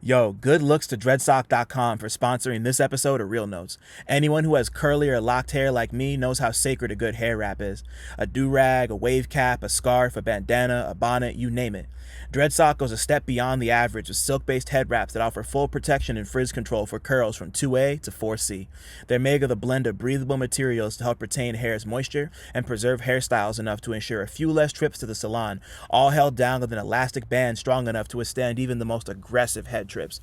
Yo, good looks to dreadsock.com for sponsoring this episode of Real Notes. Anyone who has curly or locked hair like me knows how sacred a good hair wrap is. A do-rag, a wave cap, a scarf, a bandana, a bonnet, you name it. Dreadsock goes a step beyond the average with silk-based head wraps that offer full protection and frizz control for curls from 2A to 4C. They're made of a blend of breathable materials to help retain hair's moisture and preserve hairstyles enough to ensure a few less trips to the salon, all held down with an elastic band strong enough to withstand even the most aggressive head trips.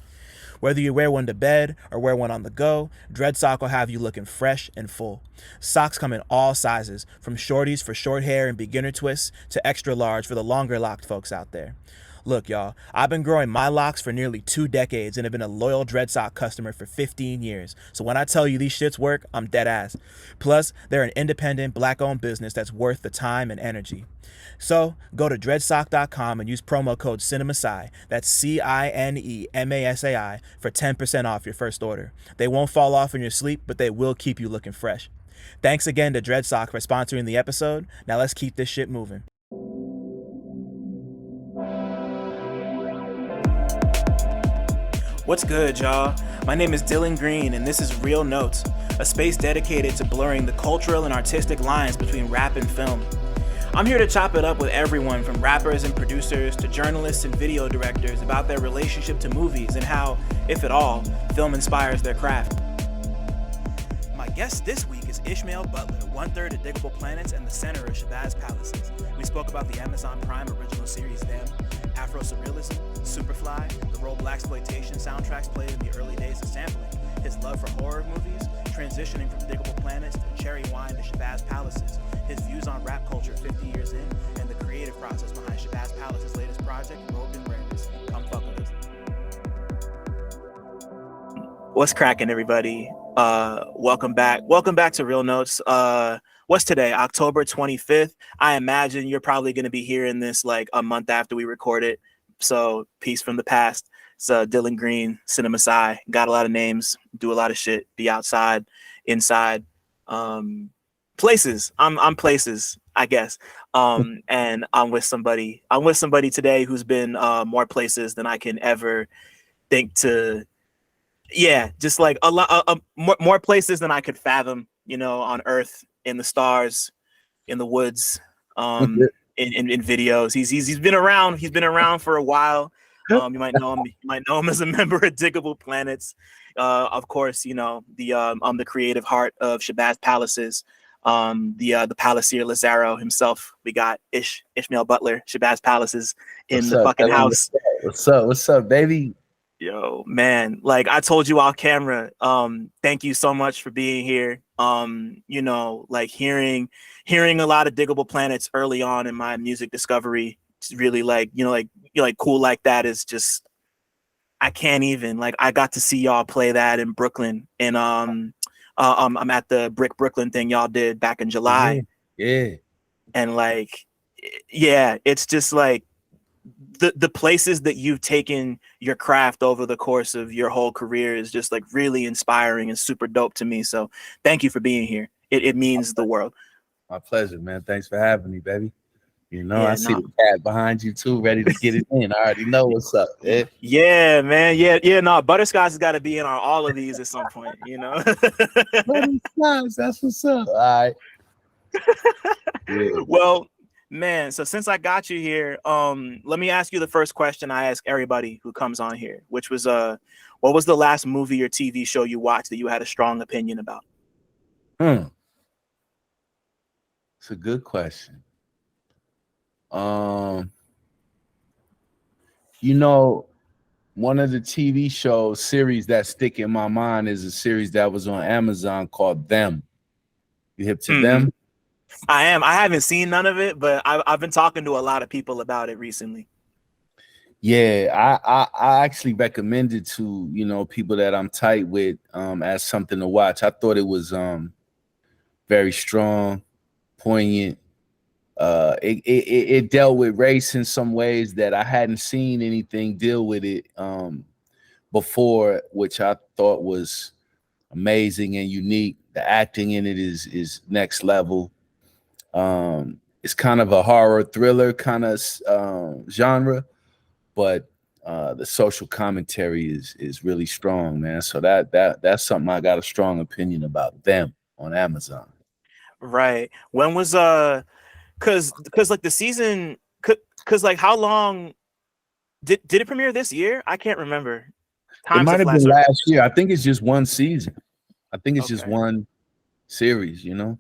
Whether you wear one to bed or wear one on the go, Dreadsock will have you looking fresh and full. Socks come in all sizes, from shorties for short hair and beginner twists to extra large for the longer locked folks out there. Look, y'all, I've been growing my locks for nearly 2 decades and have been a loyal Dreadsock customer for 15 years. So when I tell you these shits work, I'm dead ass. Plus, they're an independent, black-owned business that's worth the time and energy. So go to dreadsock.com and use promo code CineMasai, that's CineMasai, for 10% off your first order. They won't fall off in your sleep, but they will keep you looking fresh. Thanks again to Dreadsock for sponsoring the episode. Now let's keep this shit moving. What's good, y'all? My name is Dylan Green, and this is Real Notes, a space dedicated to blurring the cultural and artistic lines between rap and film. I'm here to chop it up with everyone from rappers and producers to journalists and video directors about their relationship to movies and how, if at all, film inspires their craft. My guest this week is Ishmael Butler, 1/3 of Diggable Planets and the center of Shabazz Palaces. We spoke about the Amazon Prime original series Them, Afro-Surrealism, Superfly, the role blaxploitation soundtracks played in the early days of sampling, his love for horror movies, transitioning from Diggable Planets to Cherry Wine to Shabazz Palaces, his views on rap culture 50 years in, and the creative process behind Shabazz Palaces' latest project, Robed in Rareness. Come fuck with us. What's cracking, everybody? Welcome back. Welcome back to Real Notes. What's today? October 25th. I imagine you're probably going to be hearing this like a month after we record it. So peace from the past. It's Dylan Green, CineMasai. Got a lot of names, do a lot of shit, be outside, inside, places. I'm places, I guess. And I'm with somebody today who's been more places than I can ever think to. Yeah, just like a lot more places than I could fathom, you know, on Earth, in the stars, in the woods, in videos. He's been around. He's been around for a while. You might know him. You might know him as a member of Diggable Planets. Of course, you know the creative heart of Shabazz Palaces. The Palacier Lazaro himself. We got Ishmael Butler, Shabazz Palaces in the fucking house. What's up? What's up, baby? Yo, man, like I told you off camera, thank you so much for being here. You know, like hearing a lot of Diggable Planets early on in my music discovery, it's really like, you know, like cool like that is just, I can't even, like, I got to see y'all play that in Brooklyn, and I'm at the Brick Brooklyn thing y'all did back in July. Yeah. And like, yeah, it's just like, the places that you've taken your craft over the course of your whole career is just like really inspiring and super dope to me. So thank you for being here. It means the world. My pleasure, man. Thanks for having me, baby. You know, Yeah, I see the cat behind you too, ready to get it in. I already know what's up. Yeah, man. Yeah. No, Butterscotch has got to be in all of these at some point, you know. Butterscotch, that's what's up. All right. Yeah. Well, man, so since I got you here, let me ask you the first question I ask everybody who comes on here, which was what was the last movie or TV show you watched that you had a strong opinion about? It's a good question. You know, one of the TV show series that stick in my mind is a series that was on Amazon called Them. You hip to Them? I am. I haven't seen none of it, but I've been talking to a lot of people about it recently. Yeah, I actually recommended to, you know, people that I'm tight with as something to watch. I thought it was very strong, poignant. It dealt with race in some ways that I hadn't seen anything deal with it before, which I thought was amazing and unique. The acting in it is next level. It's kind of a horror thriller kind of genre, but The social commentary is really strong, man. So that's something I got a strong opinion about them on Amazon. Right. When was cause like the season cause like how long did it premiere this year? I can't remember. It Time's a might have flat been circle. last year. I think it's just one season. I think it's just Okay. one series, you know?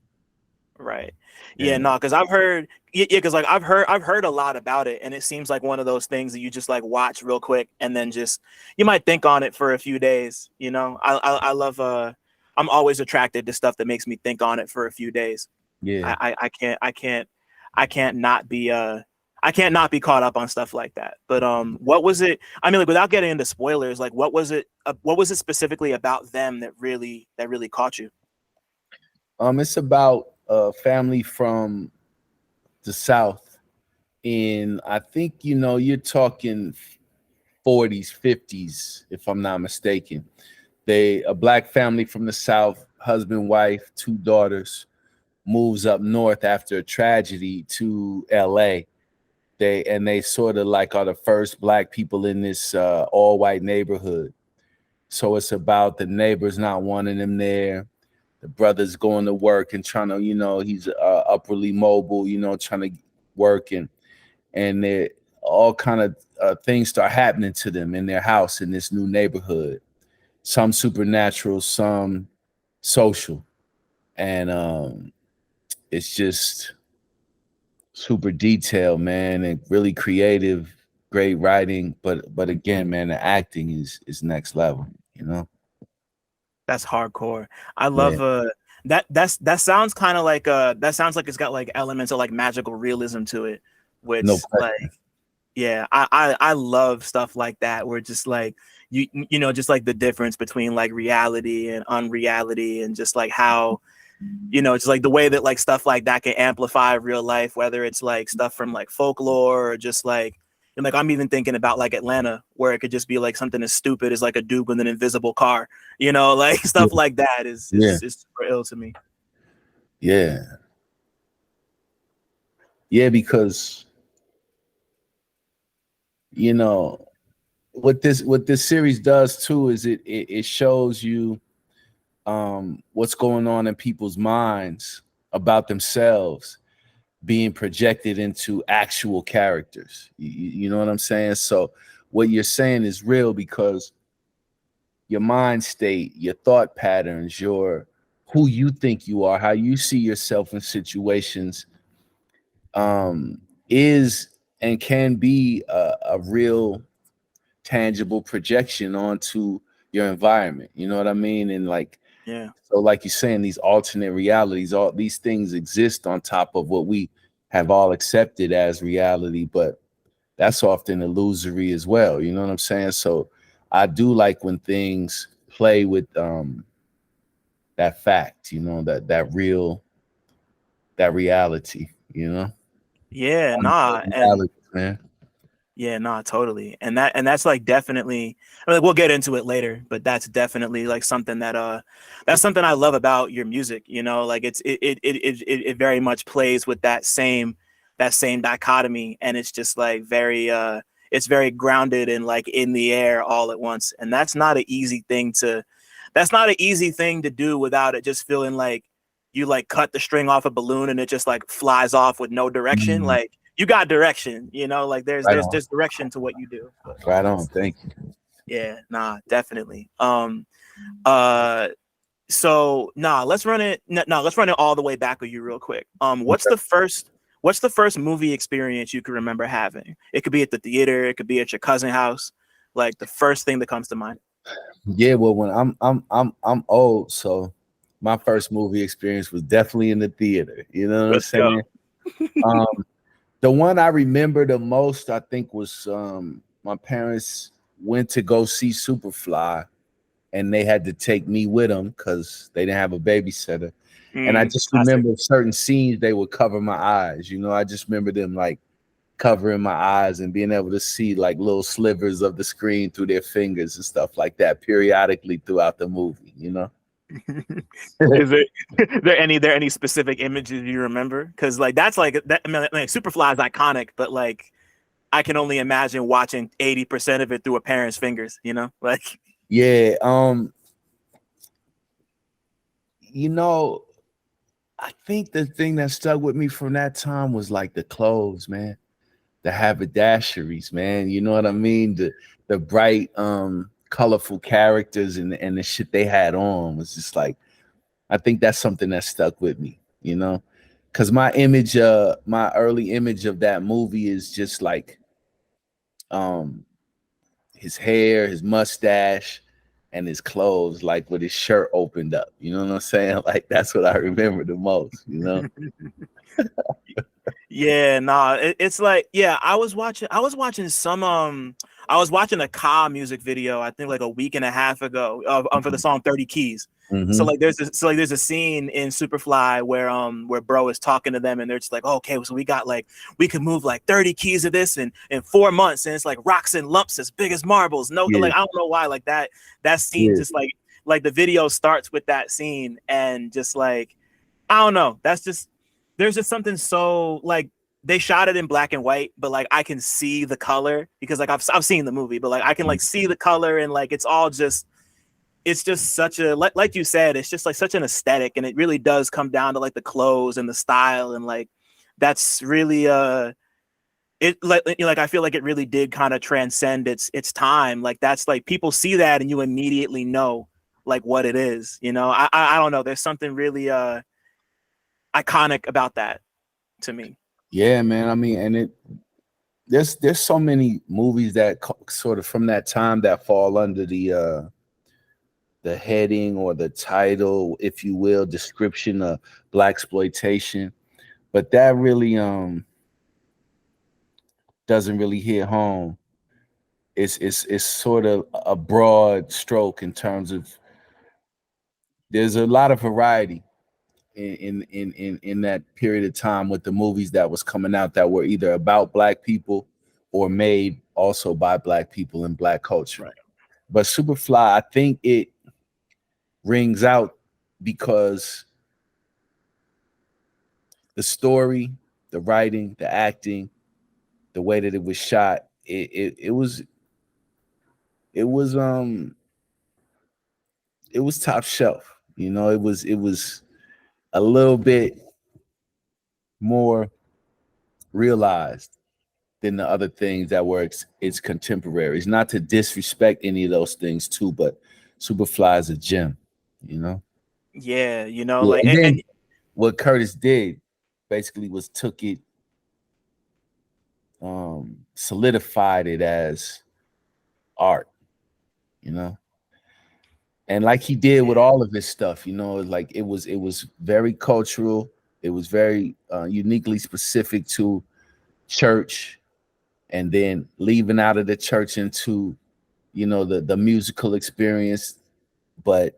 Right. Yeah, Yeah. no, because I've heard yeah, because like I've heard a lot about it, and it seems like one of those things that you just like watch real quick and then just you might think on it for a few days, you know. I love I'm always attracted to stuff that makes me think on it for a few days. Yeah. I can't not be I can't not be caught up on stuff like that. But what was it? I mean, like without getting into spoilers, like what was it specifically about them that really caught you? It's about a family from the South. In I think you're talking 40s, 50s, if I'm not mistaken. They a black family from the South, husband, wife, two daughters, moves up north after a tragedy to LA. They sort of like are the first black people in this all white neighborhood. So it's about the neighbors not wanting them there. The brother's going to work and trying to, he's upwardly mobile, trying to work and they all kind of things start happening to them in their house in this new neighborhood. Some supernatural, some social, and it's just super detailed, man, and really creative, great writing. But again, man, the acting is next level. You know? That's hardcore. I Yeah, love that sounds kind of like that sounds like it's got like elements of like magical realism to it, no which question. like yeah, I love stuff like that where just like just like the difference between like reality and unreality and just like how it's like the way that like stuff like that can amplify real life, whether it's like stuff from like folklore or just like and like I'm even thinking about like Atlanta, where it could just be like something as stupid as like a dude with an invisible car, like Yeah, stuff like that is yeah, is super ill to me. yeah, yeah. Because you know what this series does too is it shows you what's going on in people's minds about themselves being projected into actual characters. You know what I'm saying? So what you're saying is real because your mind state, your thought patterns, your who you think you are, how you see yourself in situations, um, is and can be a real tangible projection onto your environment. You know what I mean? And like Yeah. so, like you're saying, these alternate realities, all these things exist on top of what we have all accepted as reality, but that's often illusory as well. You know what I'm saying? So I do like when things play with that fact, that reality, Yeah, nah, Alternate and reality, man. yeah, nah, totally. And that's like definitely I mean, like we'll get into it later, but that's definitely like something that's something I love about your music, like it very much plays with that same dichotomy and it's just like very it's very grounded and like in the air all at once. And that's not an easy thing to do without it just feeling like you like cut the string off a balloon and it just like flies off with no direction. Mhm. Like you got direction, like there's Right there's on. there's direction to what you do. But Right on. that's Thank you. yeah, nah, definitely. Uh so nah, let's run it all the way back with you real quick. What's the first movie experience you can remember having? It could be at the theater, it could be at your cousin's house, like the first thing that comes to mind. Yeah, well, when I'm old, so my first movie experience was definitely in the theater. You know what I'm Let's go. saying? Um, the one I remember the most, I think, was my parents went to go see Superfly, and they had to take me with them because they didn't have a babysitter. And I just Classic. remember certain scenes they would cover my eyes. I just remember them like covering my eyes and being able to see like little slivers of the screen through their fingers and stuff like that periodically throughout the movie. Is it there any specific images you remember? Because like that's like that. I mean, like Superfly is iconic, but like I can only imagine watching 80% of it through a parent's fingers, you know? Like, Yeah. You know, I think the thing that stuck with me from that time was like the clothes, man. The haberdasheries, man. You know what I mean? The bright, colorful characters and the shit they had on was just like, I think that's something that stuck with me, you know? Cause my early image of that movie is just like um his hair, his mustache, and his clothes, like with his shirt opened up. You know what I'm saying? Like that's what I remember the most, you know? yeah, nah, it's like, yeah, I was watching a Ka music video, I think like a week and a half ago, for the song 30 Keys. So Mm-hmm. like there's a scene in Superfly where bro is talking to them and they're just like, oh, okay, so we could move like 30 keys of this in 4 months, and it's like rocks and lumps as big as marbles. No, Yeah, like I don't know why, like that scene yeah, just like the video starts with that scene, and just like, I don't know. That's just There's just something so like, they shot it in black and white, but like I can see the color because like I've seen the movie, but like I can like see the color, and like it's just such a, like you said, it's just like such an aesthetic, and it really does come down to like the clothes and the style, and like that's really it, like I feel like it really did kind of transcend its time. Like that's like, people see that and you immediately know like what it is, you know. I don't know, there's something really iconic about that to me. yeah, man. I mean, and there's so many movies that sort of from that time that fall under the heading or the title, if you will, description of black exploitation, but that really doesn't really hit home. It's sort of a broad stroke in terms of there's a lot of variety in that period of time with the movies that was coming out that were either about black people or made also by black people and black culture. Right. But Superfly, I think it rings out because the story, the writing, the acting, the way that it was shot, it was it was top shelf. You know, it was a little bit more realized than the other things that were its contemporaries. Not to disrespect any of those things too, but Superfly is a gem, you know? Yeah, you know, Yeah. like, And then and what Curtis did basically was took it, solidified it as art, you know? And like he did with yeah, all of his stuff, you know, like it was very cultural. It was very uniquely specific to church, and then leaving out of the church into, you know, the musical experience. But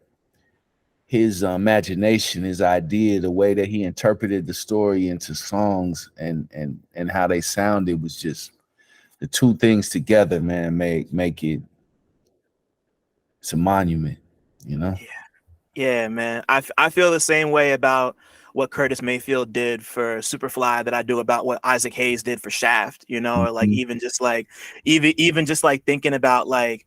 his imagination, his idea, the way that he interpreted the story into songs and how they sounded was just the two things together, man, make it, it's a monument, you know. yeah, yeah, man. I feel the same way about what Curtis Mayfield did for Superfly that I do about what Isaac Hayes did for Shaft, you know, or like Mhm. even just like thinking about like,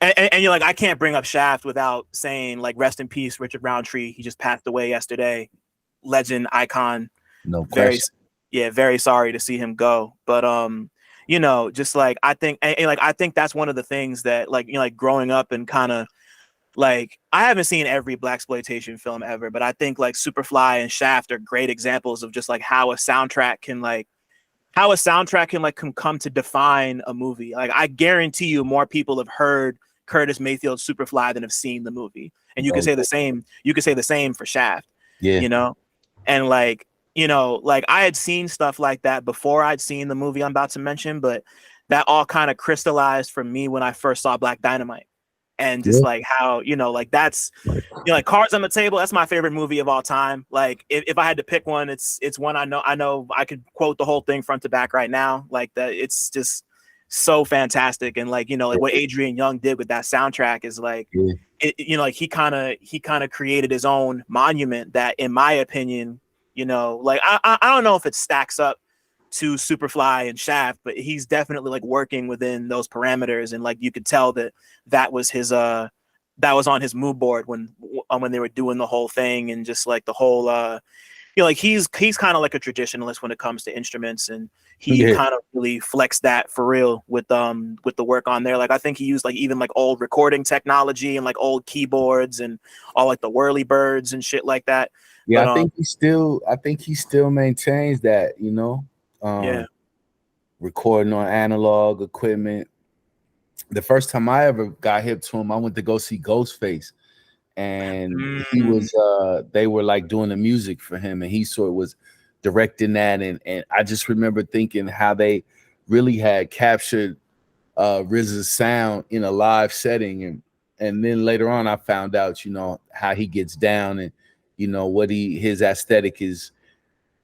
and you're like, I can't bring up Shaft without saying like, rest in peace, Richard Roundtree. He just passed away yesterday. Legend, icon. No Very, question. yeah, very sorry to see him go. But you know, just like I think, and like I think that's one of the things that, like, you know, like growing up and kind of like, I haven't seen every black exploitation film ever, but I think like Superfly and Shaft are great examples of just like how a soundtrack can like come to define a movie. Like I guarantee you more people have heard Curtis Mayfield's Superfly than have seen the movie. And you could No, say the same, for Shaft, yeah, you know? And like, you know, like I had seen stuff like that before I'd seen the movie I'm about to mention, but that all kind of crystallized for me when I first saw Black Dynamite. And just yeah, like how, you know, like that's, you know, like Cards on the Table, that's my favorite movie of all time. Like if I had to pick one, it's one I know I could quote the whole thing front to back right now. Like that, it's just so fantastic. And like, you know, like what Adrian Young did with that soundtrack is like, yeah, you know, like he kind of created his own monument that, in my opinion, you know, like I don't know if it stacks up to Superfly and Shaft, but he's definitely like working within those parameters, and like you could tell that that was his that was on his mood board when they were doing the whole thing, and just like the whole like he's kind of like a traditionalist when it comes to instruments, and he Yeah. kind of really flexed that for real with the work on there. Like I think he used like even like old recording technology and like old keyboards and all like the whirly birds and shit like that. Yeah, But I think he still maintains that, yeah. recording on analog equipment. The first time I ever got hip to him, I went to go see Ghostface, and he Mm, was they were like doing the music for him, and he sort of was directing that, and I just remember thinking how they really had captured RZA's sound in a live setting, and then later on I found out, how he gets down, and what his aesthetic is,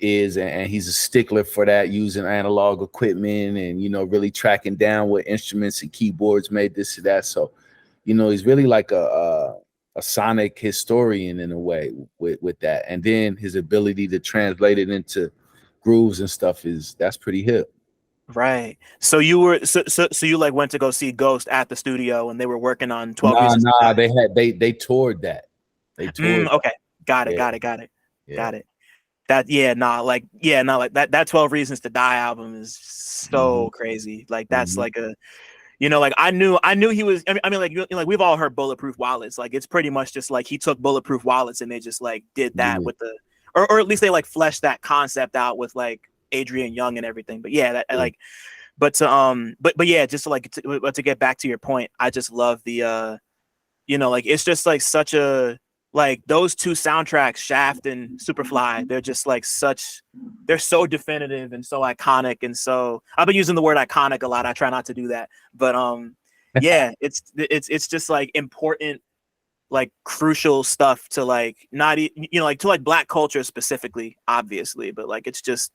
and he's a stickler for that, using analog equipment, and really tracking down what instruments and keyboards made this or that. So he's really like a sonic historian in a way with that, and then his ability to translate it into grooves and stuff that's pretty hip. right. So you were so you like went to go see Ghost at the studio, and they were working on 12 Reasons to Nah, Die. they toured that. They toured. Okay. Got it. Yeah, Got it. Got it. yeah. Got it. That 12 Reasons to Die album is Hmm. so crazy. Like that's Hmm. like a like I knew he was. I mean, like we've all heard Bulletproof Wallets. Like it's pretty much just like he took Bulletproof Wallets and they just like did that Yeah, with or at least they like fleshed that concept out with like Adrian Young and everything. But yeah, that yeah. like, but yeah, just to get back to your point, I just love the like it's just like such a like those two soundtracks, Shaft and Superfly, they're just like they're so definitive and so iconic, and so I've been using the word iconic a lot. I try not to do that, but yeah, it's just like important, like crucial stuff to like not like to like Black culture specifically, obviously, but like it's just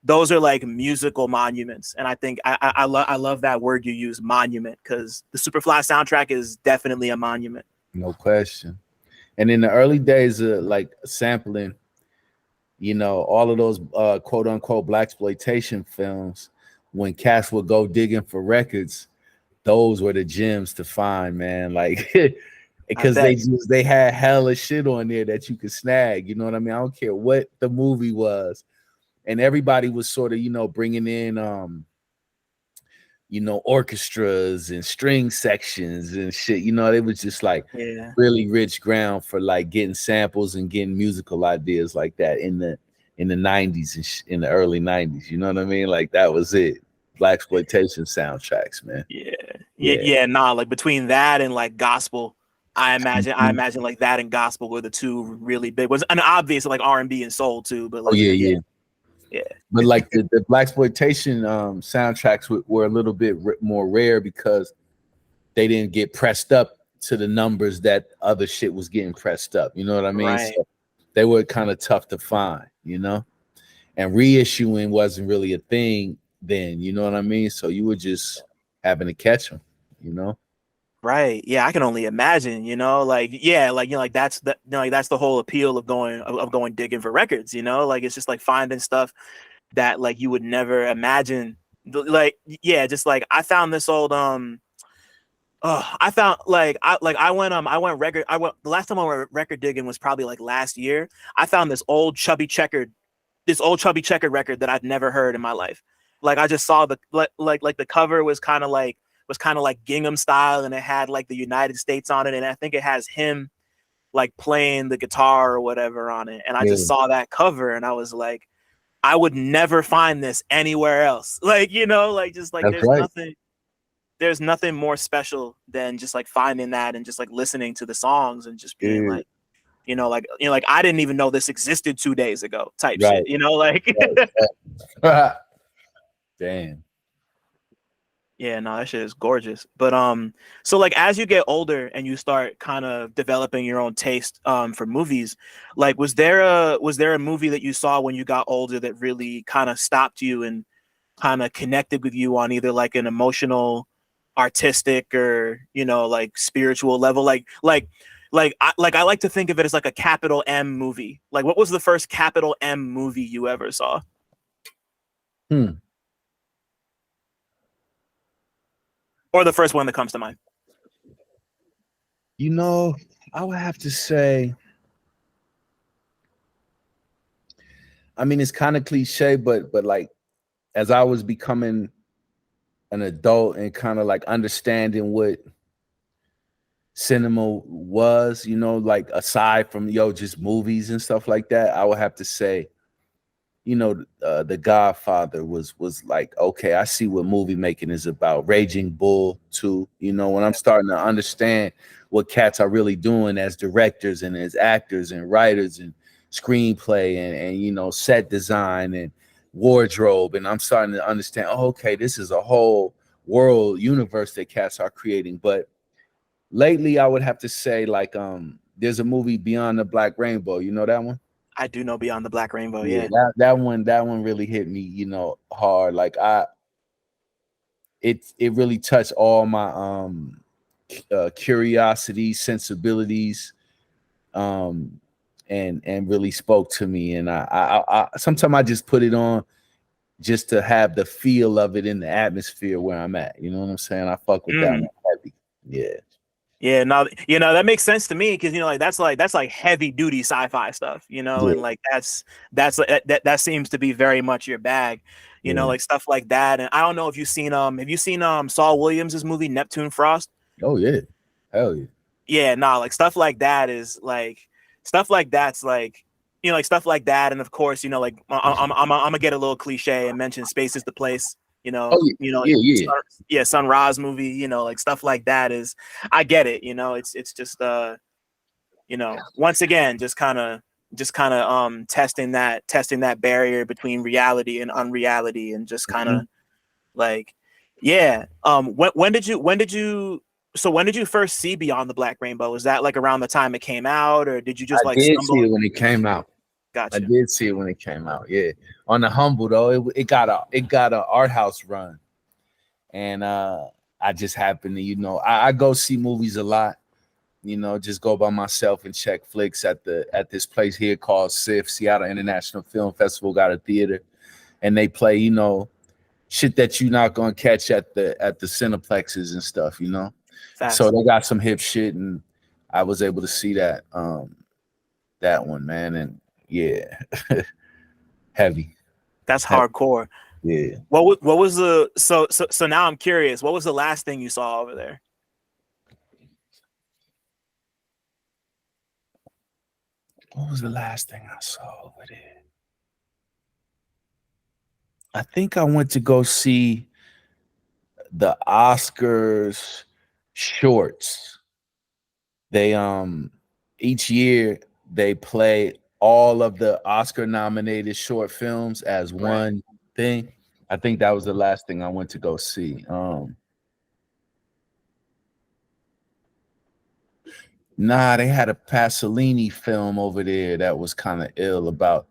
those are like musical monuments, and I think I love that word you use, monument, because the Superfly soundtrack is definitely a monument. No question. And in the early days of like sampling, all of those quote unquote blaxploitation films, when cats would go digging for records, those were the gems to find, man. Like I because bet. they had hella shit on there that you could snag. You know what I mean? I don't care what the movie was, and everybody was sort of bringing in orchestras and string sections and shit. It was just like Yeah. really rich ground for like getting samples and getting musical ideas like that in the 90s and in the early 90s. You know what I mean? Like that was it. Blaxploitation soundtracks, man. Yeah. Yeah. Yeah. Yeah. Nah, like between that and like gospel, I Mhm. imagine like that and gospel were the two really big ones. And obviously like R&B and soul too, but Oh like, yeah, yeah, yeah. yeah. But like the blaxploitation soundtracks were a little bit more rare because they didn't get pressed up to the numbers that other shit was getting pressed up. You know what I mean? Right. So they were kind of tough to find, and reissuing wasn't really a thing then. You know what I mean? So you were just having to catch them. You know? Right. Yeah, I can only imagine, like yeah, like like that's the whole appeal of going digging for records, like it's just like finding stuff that like you would never imagine. Like yeah, just like I found this old I found I went record I went the last time I went record digging was probably like last year. I found this old chubby checkered record that I'd never heard in my life. Like I just saw the like the cover was kind of like gingham style, and it had like the United States on it, and I think it has him like playing the guitar or whatever on it. And I just Yeah, saw that cover and I was like, I would never find this anywhere else. Like, like just like that's right. there's nothing more special than just like finding that and just like listening to the songs and just being Yeah, like, like I didn't even know this existed 2 days ago type right, shit, like right. Damn. yeah, no, that shit is gorgeous. But so like as you get older and you start kind of developing your own taste for movies, like was there a movie that you saw when you got older that really kind of stopped you and kind of connected with you on either like an emotional, artistic, or like spiritual level? Like I like to think of it as like a capital M movie. Like what was the first capital M movie you ever saw? Hmm. Or the first one that comes to mind? You know, I would have to say, I mean, it's kind of cliche, but like as I was becoming an adult and kind of like understanding what cinema was, you know, like aside from just movies and stuff like that, I would have to say, The Godfather was like, okay, I see what movie making is about. Raging Bull too, when I'm starting to understand what cats are really doing as directors and as actors and writers and screenplay and set design and wardrobe, and I'm starting to understand, okay, this is a whole world universe that cats are creating. But lately I would have to say, like, there's a movie Beyond the Black Rainbow. You know that one? I do know Beyond the Black Rainbow. Yeah, Yeah. that one really hit me, hard. Like it really touched all my curiosity, sensibilities, and really spoke to me. And I sometimes I just put it on just to have the feel of it in the atmosphere where I'm at. You know what I'm saying? I fuck with that one heavy. Yeah. Yeah, no, that makes sense to me because that's like heavy duty sci-fi stuff, Yeah. and like that seems to be very much your bag, Yeah. like stuff like that. And I don't know if you've seen Saul Williams's movie Neptune Frost. Oh yeah. Hell yeah. Yeah, nah, like stuff like that is like stuff like that's like like stuff like that, and of course, like I'm gonna get a little cliche and mention Space is the Place. Oh yeah. Like, Yeah, yeah. Sun Ra's movie. Like stuff like that is, I get it. It's just once again, just kind of testing that barrier between reality and unreality, and just kind of like, yeah. When did you first see Beyond the Black Rainbow? Was that like around the time it came out, or did you I just like did see stumble? it when it came out. I Gotcha. did see it when it came out. Yeah. On the humble though, it got a art house run. And I just happened to, I go see movies a lot, just go by myself and check flicks at this place here called SIF, Seattle International Film Festival. Got a theater, and they play, shit that you're not gonna catch at the cineplexes and stuff, Facts. So they got some hip shit, and I was able to see that one, man. And yeah. Heavy. That's hardcore. Yeah. What was the so now I'm curious. What was the last thing you saw over there? What was the last thing I saw over there? I think I went to go see the Oscars shorts. They each year they play all of the Oscar nominated short films as one thing. I think that was the last thing I went to go see. Nah, they had a Pasolini film over there that was kind of ill about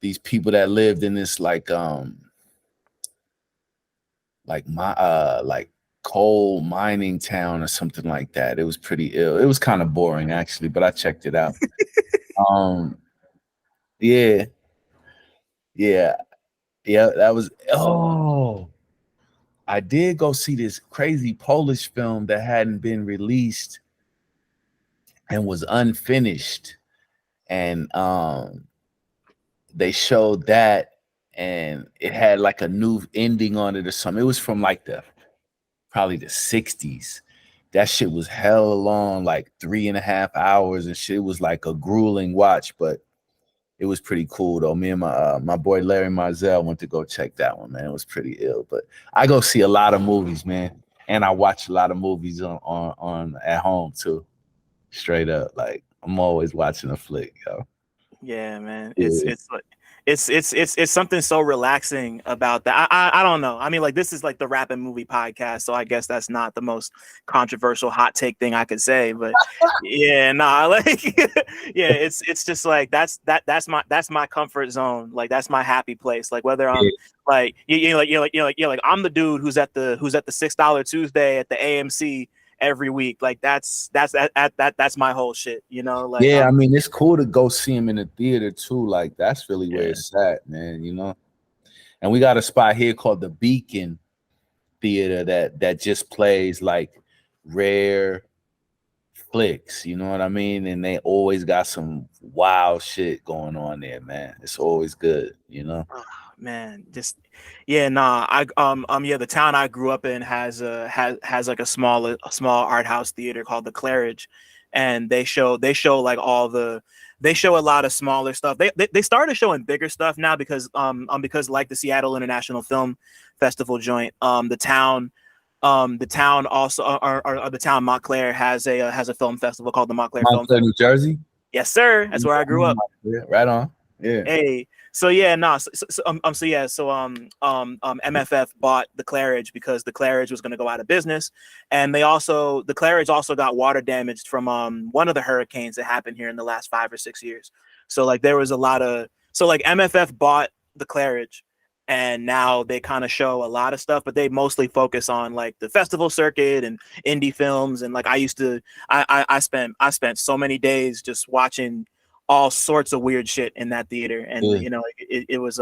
these people that lived in this like coal mining town or something like that. It was pretty ill. It was kind of boring actually, but I checked it out. Yeah. Yeah. Yeah, that was I did go see this crazy Polish film that hadn't been released and was unfinished. And they showed that, and it had like a new ending on it or something. It was from like probably the 60s. That shit was hella long, like 3.5 hours and shit. It was like a grueling watch, but it was pretty cool though. Me and my boy Larry Marzell went to go check that one, man. It was pretty ill. But I go see a lot of movies, man. And I watch a lot of movies on at home too. Straight up. Like I'm always watching a flick, yo. Yeah, man. Yeah. It's like it's something so relaxing about that. I don't know. I mean, like, this is like the rap and movie podcast, so I guess that's not the most controversial hot take thing I could say. But yeah, nah, like yeah, it's just like that's my comfort zone. Like that's my happy place. Like whether I'm like like I'm the dude who's at the $6 Tuesday at the AMC every week. Like that's my whole shit, like. Yeah, I mean, it's cool to go see him in the theater too. Like that's really where it's at, man, And we got a spot here called the Beacon Theater that just plays like rare flicks, you know what I mean? And they always got some wild shit going on there, man. It's always good, you know. Oh, man, just yeah, nah. Yeah, the town I grew up in has like a small art house theater called the Claridge, and they show like they show a lot of smaller stuff. They started showing bigger stuff now because like the Seattle International Film Festival joint, the town also or the town Montclair has a film festival called the Montclair Film Montclair, Festival. New Jersey. Yes, sir. That's where I grew up. Yeah, right on. Yeah. Hey, so yeah, nah, MFF bought the Claridge because the Claridge was going to go out of business, and the Claridge also got water damaged from one of the hurricanes that happened here in the last 5 or 6 years. So like there was a lot of MFF bought the Claridge, and now they kind of show a lot of stuff, but they mostly focus on like the festival circuit and indie films, and like I spent so many days just watching all sorts of weird shit in that theater, and Yeah. it was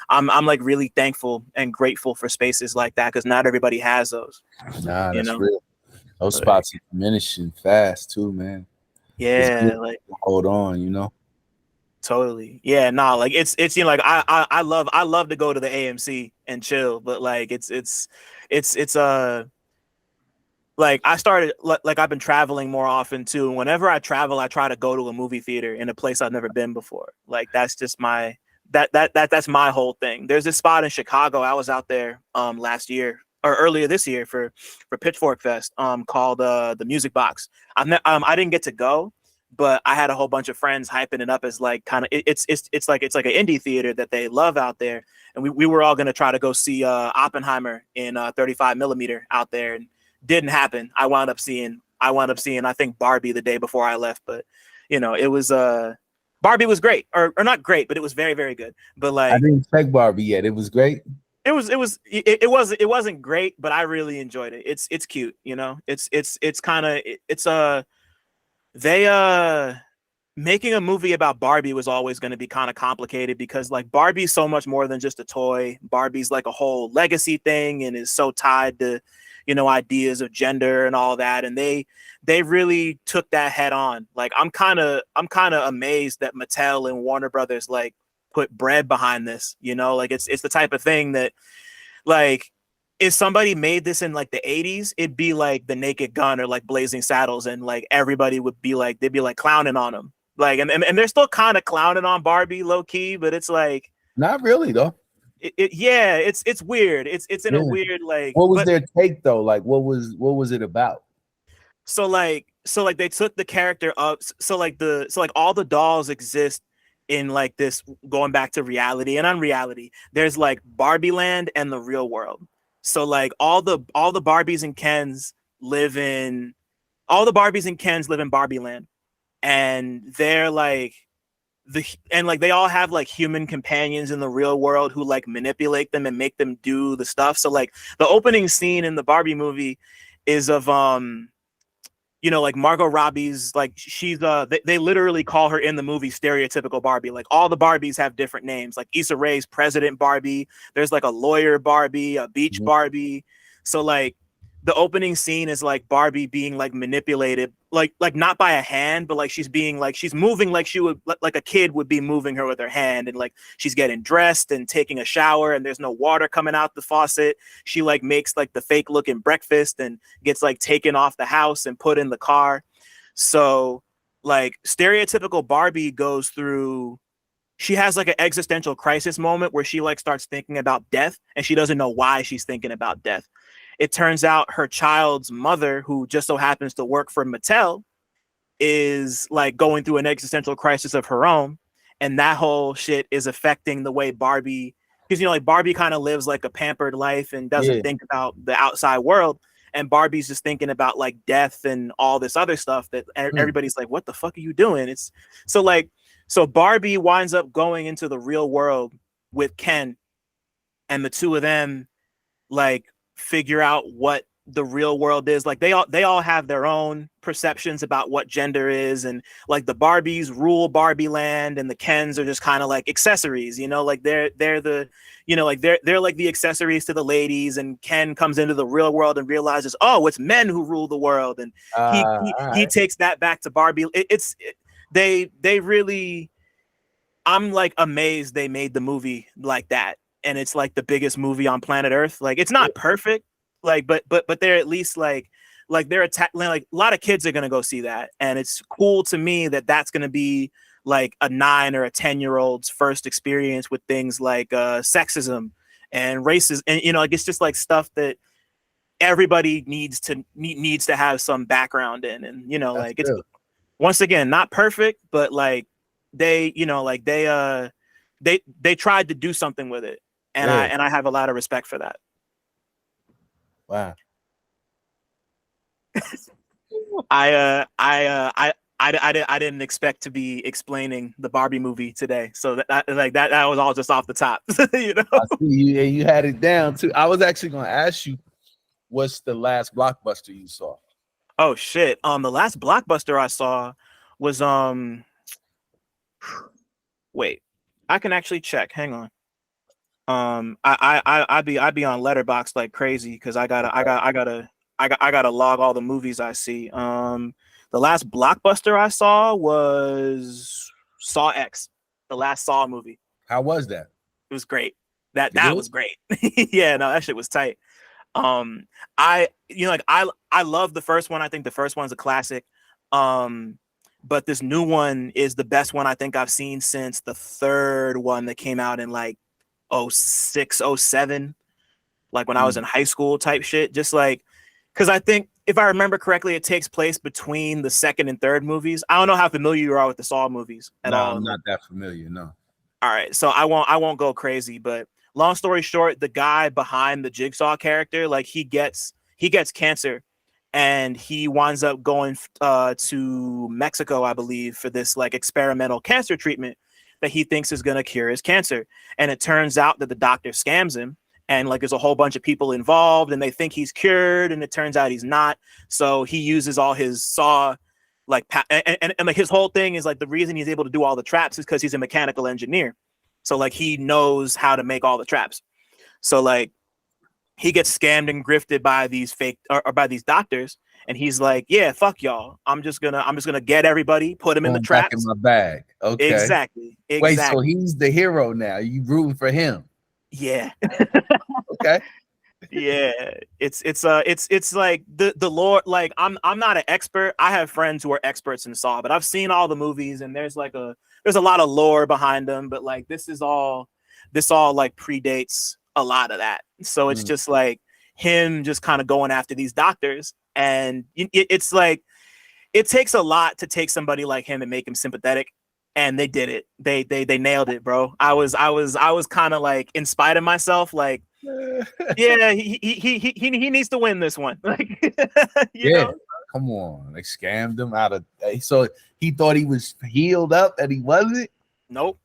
I'm like really thankful and grateful for spaces like that because not everybody has those. Nah, You that's know? real. Those spots are diminishing fast too, man. It's Yeah, good like to hold on, you know. totally. Yeah, nah, like it's like I love to go to the AMC and chill, but like it's like I started like I've been traveling more often too. And whenever I travel, I try to go to a movie theater in a place I've never been before. Like that's just that's my whole thing. There's this spot in Chicago. I was out there last year or earlier this year for Pitchfork Fest called the Music Box. I didn't get to go, but I had a whole bunch of friends hyping it up as like kind of it's like an indie theater that they love out there. And we were all gonna try to go see Oppenheimer in 35 millimeter out there, and didn't happen. I wound up seeing I think Barbie the day before I left, but it was Barbie was great, or not great, but it was very, very good. But I like didn't check Barbie yet. It was great. it wasn't great, but I really enjoyed it. It's cute, it's kind of they making a movie about Barbie was always going to be kind of complicated because like Barbie's so much more than just a toy. Barbie's like a whole legacy thing and is so tied to ideas of gender and all that, and they really took that head on. Like I'm kind of amazed that Mattel and Warner Brothers like put bread behind this, like it's the type of thing that like if somebody made this in like the 80s, it'd be like The Naked Gun or like Blazing Saddles, and like everybody would be like they'd be like clowning on them, like and they're still kind of clowning on Barbie low key, but it's like Not really though. yeah, it's weird. It's in a Yeah. weird like. What was But their take though? Like what was it about? so like they took the character up. So like all the dolls exist in like this going back to reality and unreality. There's like Barbie Land and the real world. So like all the Barbies and Kens live in Barbie Land, and they're like they all have like human companions in the real world who like manipulate them and make them do the stuff. So like the opening scene in the Barbie movie is of like Margot Robbie's like she's they literally call her in the movie stereotypical Barbie. Like all the Barbies have different names. Like Issa Rae's President Barbie. There's like a lawyer Barbie, a beach Barbie. So like the opening scene is like Barbie being like manipulated, like not by a hand, but like she's moving like she would like a kid would be moving her with her hand, and like she's getting dressed and taking a shower, and there's no water coming out the faucet. She like makes like the fake looking breakfast and gets like taken off the house and put in the car. So like stereotypical Barbie goes through. She has like an existential crisis moment where she like starts thinking about death, and she doesn't know why she's thinking about death. It turns out her child's mother, who just so happens to work for Mattel, is like going through an existential crisis of her own. And that whole shit is affecting the way Barbie, because, like Barbie kind of lives like a pampered life and doesn't think about the outside world. And Barbie's just thinking about like death and all this other stuff that everybody's like, what the fuck are you doing? It's so Barbie winds up going into the real world with Ken, and the two of them like figure out what the real world is. Like they all have their own perceptions about what gender is, and like the Barbies rule Barbie land and the Kens are just kind of like accessories, you know, like they're the, you know, like they're like the accessories to the ladies, and Ken comes into the real world and realizes, oh, it's men who rule the world, and All he right. takes that back to Barbie. They really, I'm like amazed they made the movie like that, and it's like the biggest movie on planet Earth. Like it's not perfect, like but they're at least like they're like a lot of kids are gonna go see that, and it's cool to me that that's gonna be like a 9 or a 10-year-old's first experience with things like sexism and racism, and you know, like it's just like stuff that everybody needs to have some background in, and you know, That's like it's real. once again not perfect, but like they, you know, like they tried to do something with it, and Yeah. I have a lot of respect for that. Wow. I didn't expect to be explaining the Barbie movie today, so that was all just off the top, you know. I see you, and you had it down too. I was actually going to ask you, what's the last blockbuster you saw? Oh shit. The last blockbuster I saw was wait, I can actually check. Hang on. I'd be on Letterboxd like crazy because I gotta log all the movies I see. The last blockbuster I saw was Saw X, the last Saw movie. How was that? It was great. That Good? was great. Yeah, no, that shit was tight. I, you know, like I love the first one. I think the first one's a classic. But this new one is the best one I think I've seen since the third one that came out in like 06, 07, like when I was in high school type shit. Just like, because I think if I remember correctly, it takes place between the second and third movies. I don't know how familiar you are with the Saw movies at No, all. I'm Like, not that familiar. No. all right, so I won't go crazy, but long story short, the guy behind the Jigsaw character, like he gets cancer, and he winds up going to Mexico, I believe, for this like experimental cancer treatment that he thinks is gonna cure his cancer. And it turns out that the doctor scams him, and like there's a whole bunch of people involved, and they think he's cured, and it turns out he's not. So he uses all his Saw like and like his whole thing is like the reason he's able to do all the traps is because he's a mechanical engineer, so like he knows how to make all the traps. So like he gets scammed and grifted by these fake or by these doctors, and he's like, yeah, fuck y'all, I'm just gonna get everybody, put them in the Going back in traps. my bag. Okay. Exactly, Wait, so exactly. he's the hero now. You rooting for him? Yeah. Okay. Yeah, it's like the lore. Like I'm not an expert. I have friends who are experts in Saw, but I've seen all the movies, and there's a lot of lore behind them. But like this all like predates a lot of that. So it's Mm. just like him just kind of going after these doctors, and it's like it takes a lot to take somebody like him and make him sympathetic. And they did it. They nailed it, bro. I was kind of like in spite of myself, like yeah, he needs to win this one. Like, you Yeah. know? Come on. They scammed him out of so he thought he was healed up and he wasn't. Nope.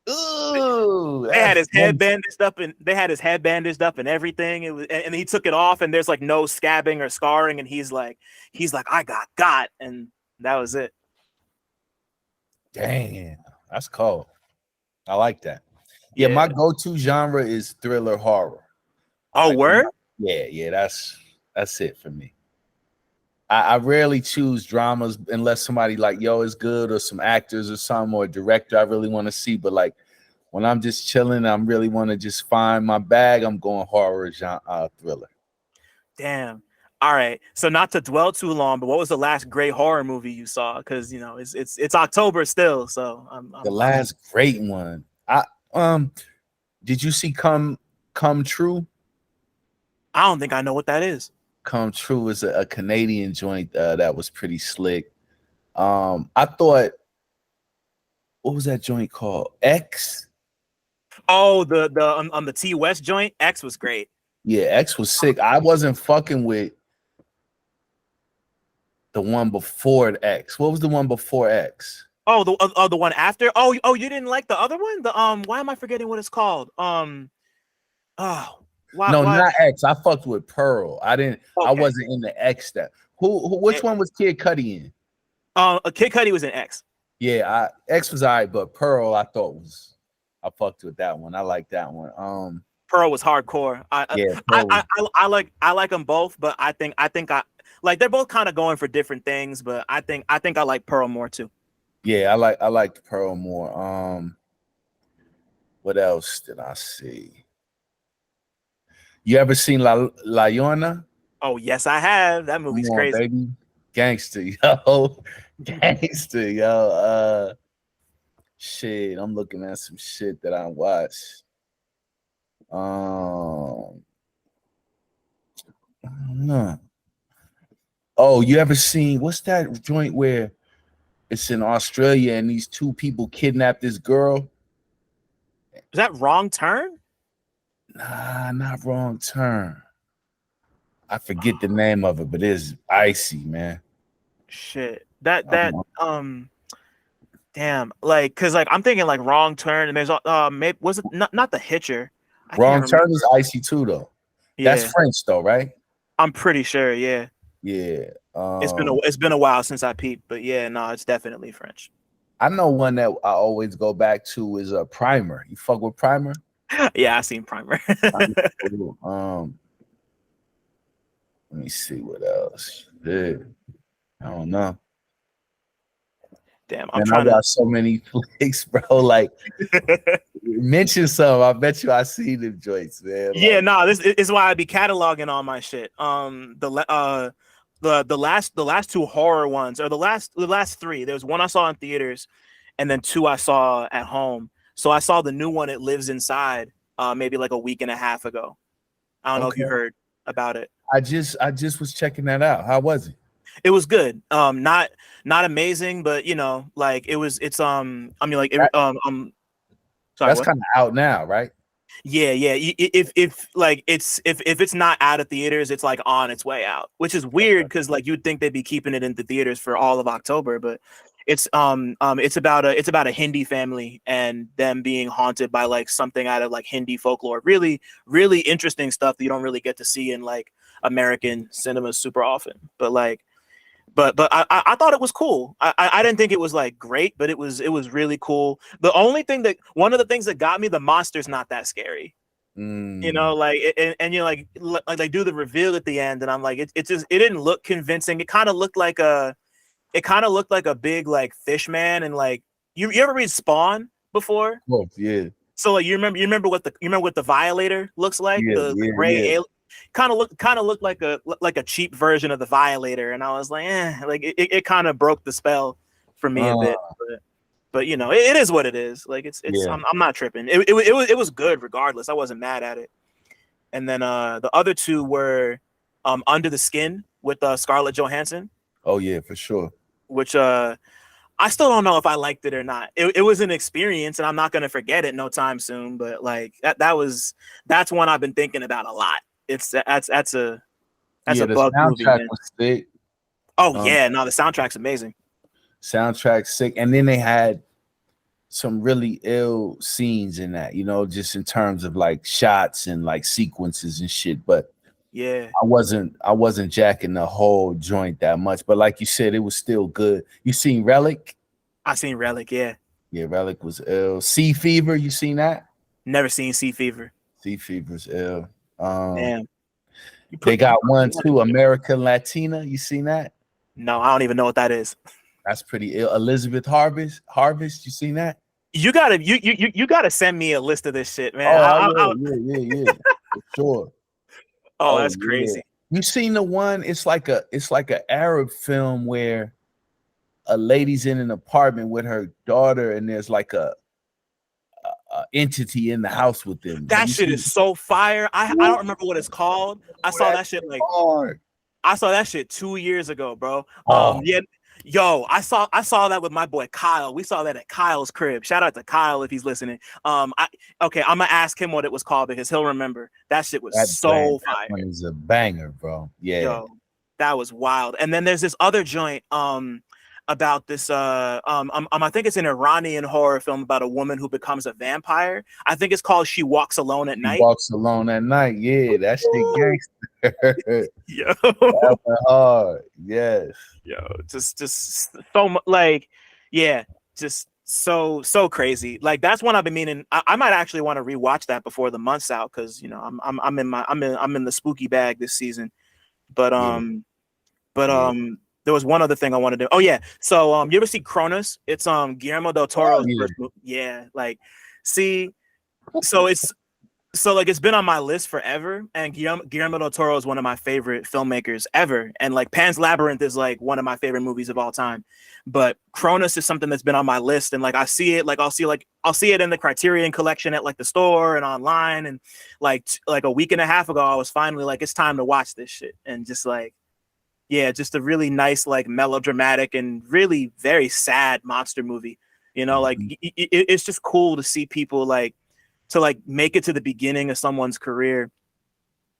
Ooh, They had that's his head bandaged up, and they had his head bandaged up and everything. It was, and he took it off, and there's like no scabbing or scarring, and he's like, I got, and that was it. damn. That's cold. I like that. Yeah, Yeah. my go-to genre is thriller horror. Oh, Like, word? yeah, that's it for me. I rarely choose dramas unless somebody like, yo, is good, or some actors or some, or a director I really want to see. But like when I'm just chilling, I'm really want to just find my bag, I'm going horror genre, thriller. Damn. All right. So not to dwell too long, but what was the last great horror movie you saw? Because you know it's October still, so The I'm last great one. Did you see Come True? I don't think I know what that is. Come True is a Canadian joint that was pretty slick. I thought, what was that joint called? X? Oh, the on the T West joint, X was great. Yeah, X was sick. I wasn't fucking with the one before X. What was the one before X? Oh, the one after. Oh, you didn't like the other one? The why am I forgetting what it's called? Oh, Why? No, Why? not X. I fucked with Pearl. I Okay. wasn't in the X that. Which one was Kid Cudi in? Kid Cudi was an X. Yeah, X was all right, but Pearl I thought was I fucked with that one. I like that one. Pearl was hardcore. Yeah, Pearl was, I like them both, but I like they're both kind of going for different things. But I think I like Pearl more too. yeah, I like Pearl more. What else did I see? You ever seen La Llorona? Oh yes, I have. That Come movie's on, crazy. baby. Gangster, yo. Gangster, yo. Shit. I'm looking at some shit that I watched. I don't know. Oh, you ever seen what's that joint where it's in Australia and these two people kidnap this girl? Is that Wrong Turn? Nah, not Wrong Turn. I forget the name of it, but it's icy, man. Shit. Um, Damn. Like, cause like I'm thinking like Wrong Turn, and there's maybe was it not The Hitcher? I can't Wrong remember. Turn is icy too, though. That's Yeah, French, though, right? I'm pretty sure. Yeah, Yeah. it's been a while since I peeped, but yeah, no, it's definitely French. I know one that I always go back to is a Primer. You fuck with Primer? Yeah, I seen Primer. Let me see what else. Yeah, I don't know. Damn, I'm Man, I trying to. got so many flicks, bro. Like, mention some. I bet you I see them joints, man. Yeah, Like, no, this is why I be cataloging all my shit. The last two horror ones, or the last three. There was one I saw in theaters, and then two I saw at home. So I saw the new one, It Lives Inside, maybe like a week and a half ago. I don't know if okay. you heard about it. I just was checking that out. How was it? It was good. Not amazing, but you know, like it's I mean like sorry, That's what? kind of out now, right? Yeah, yeah. If like if it's not out of theaters, it's like on its way out, which is weird because like you'd think they'd be keeping it in the theaters for all of October, but it's about a Hindi family and them being haunted by like something out of like Hindi folklore. Really, really interesting stuff that you don't really get to see in like American cinema super often. But like I thought it was cool. I didn't think it was like great, but it was really cool. The only thing that one of the things that got me, the monster's not that scary. You Mm, know, like and you're like they do the reveal at the end, and I'm like it just it didn't look convincing. It kind of looked like a big like fish man, and like you ever read Spawn before? oh, yeah, So like you remember what the Violator looks like, yeah, the yeah, gray yeah. alien, kind of looked like a cheap version of the Violator, and I was like, like it kind of broke the spell for me a Uh, bit, but you know it is what it is. Like it's yeah. I'm not tripping. It was good regardless. I wasn't mad at it. And then the other two were Under the Skin with Scarlett Johansson, Oh, yeah, for sure. which I still don't know if I liked it or not. It was an experience, and I'm not gonna forget it no time soon. But like that's one I've been thinking about a lot. That's Yeah, a the bug movie, soundtrack man. was sick. Oh Um, yeah, no, the soundtrack's amazing. Soundtrack sick, and then they had some really ill scenes in that, just in terms of like shots and like sequences and shit. But Yeah, I wasn't jacking the whole joint that much. But like you said, it was still good. You seen Relic? I seen Relic. Yeah, Yeah, Relic was ill. Sea Fever, you seen that? never seen Sea Fever. Sea Fever's ill. Um, Damn, they you got put me one on too, it. American Latina. You seen that? No, I don't even know what that is. That's pretty ill. Elizabeth Harvest, you seen that? You gotta send me a list of this shit, man. Oh, I will. Yeah. For sure. Oh, Oh that's yeah. crazy. You seen the one? It's like a Arab film where a lady's in an apartment with her daughter, and there's like a entity in the house with them. Have That you shit seen is so fire. I don't remember what it's called. that shit hard? I saw that shit 2 years ago, bro. Oh, Yeah, yo, I saw that with my boy Kyle. We saw that at Kyle's crib. Shout out to Kyle if he's listening. Okay, I'm gonna ask him what it was called because he'll remember. That shit was so that fire. one is a banger, bro. Yeah. Yo, that was wild. And then there's this other joint. about this I think it's an Iranian horror film about a woman who becomes a vampire. I think it's called She Walks Alone at He Night. walks alone at night. Yeah, that shit gangster. Yo. That went hard. Yes. Yo, just so like, yeah, just so crazy. Like that's one I've been meaning. I might actually want to rewatch that before the month's out because you know I'm in the spooky bag this season. But Yeah. but Yeah. there was one other thing I wanted to. Oh yeah, so you ever see Cronus? It's Guillermo del Oh Toro's yeah. first movie. Yeah, like see, so like it's been on my list forever, and Guillermo del Toro is one of my favorite filmmakers ever, and like Pan's Labyrinth is like one of my favorite movies of all time. But Cronus is something that's been on my list, and like I see it, like I'll see it in the Criterion collection at like the store and online, and like a week and a half ago, I was finally like, it's time to watch this shit, and just like, yeah, just a really nice like melodramatic and really very sad monster movie. You know, like Mhm. it's just cool to see people like to like make it to the beginning of someone's career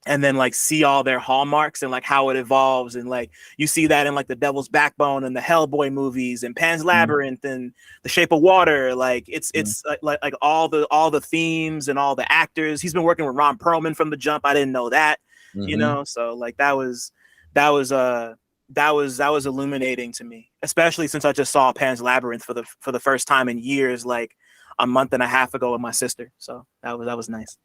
and then like see all their hallmarks and like how it evolves, and like you see that in like the Devil's Backbone and the Hellboy movies and Pan's Labyrinth and The Shape of Water. Like it's like all the themes and all the actors. He's been working with Ron Perlman from the jump. I didn't know that, you Mhm. know. So like that was illuminating to me, especially since I just saw Pan's Labyrinth for the first time in years, like a month and a half ago with my sister. So that was nice.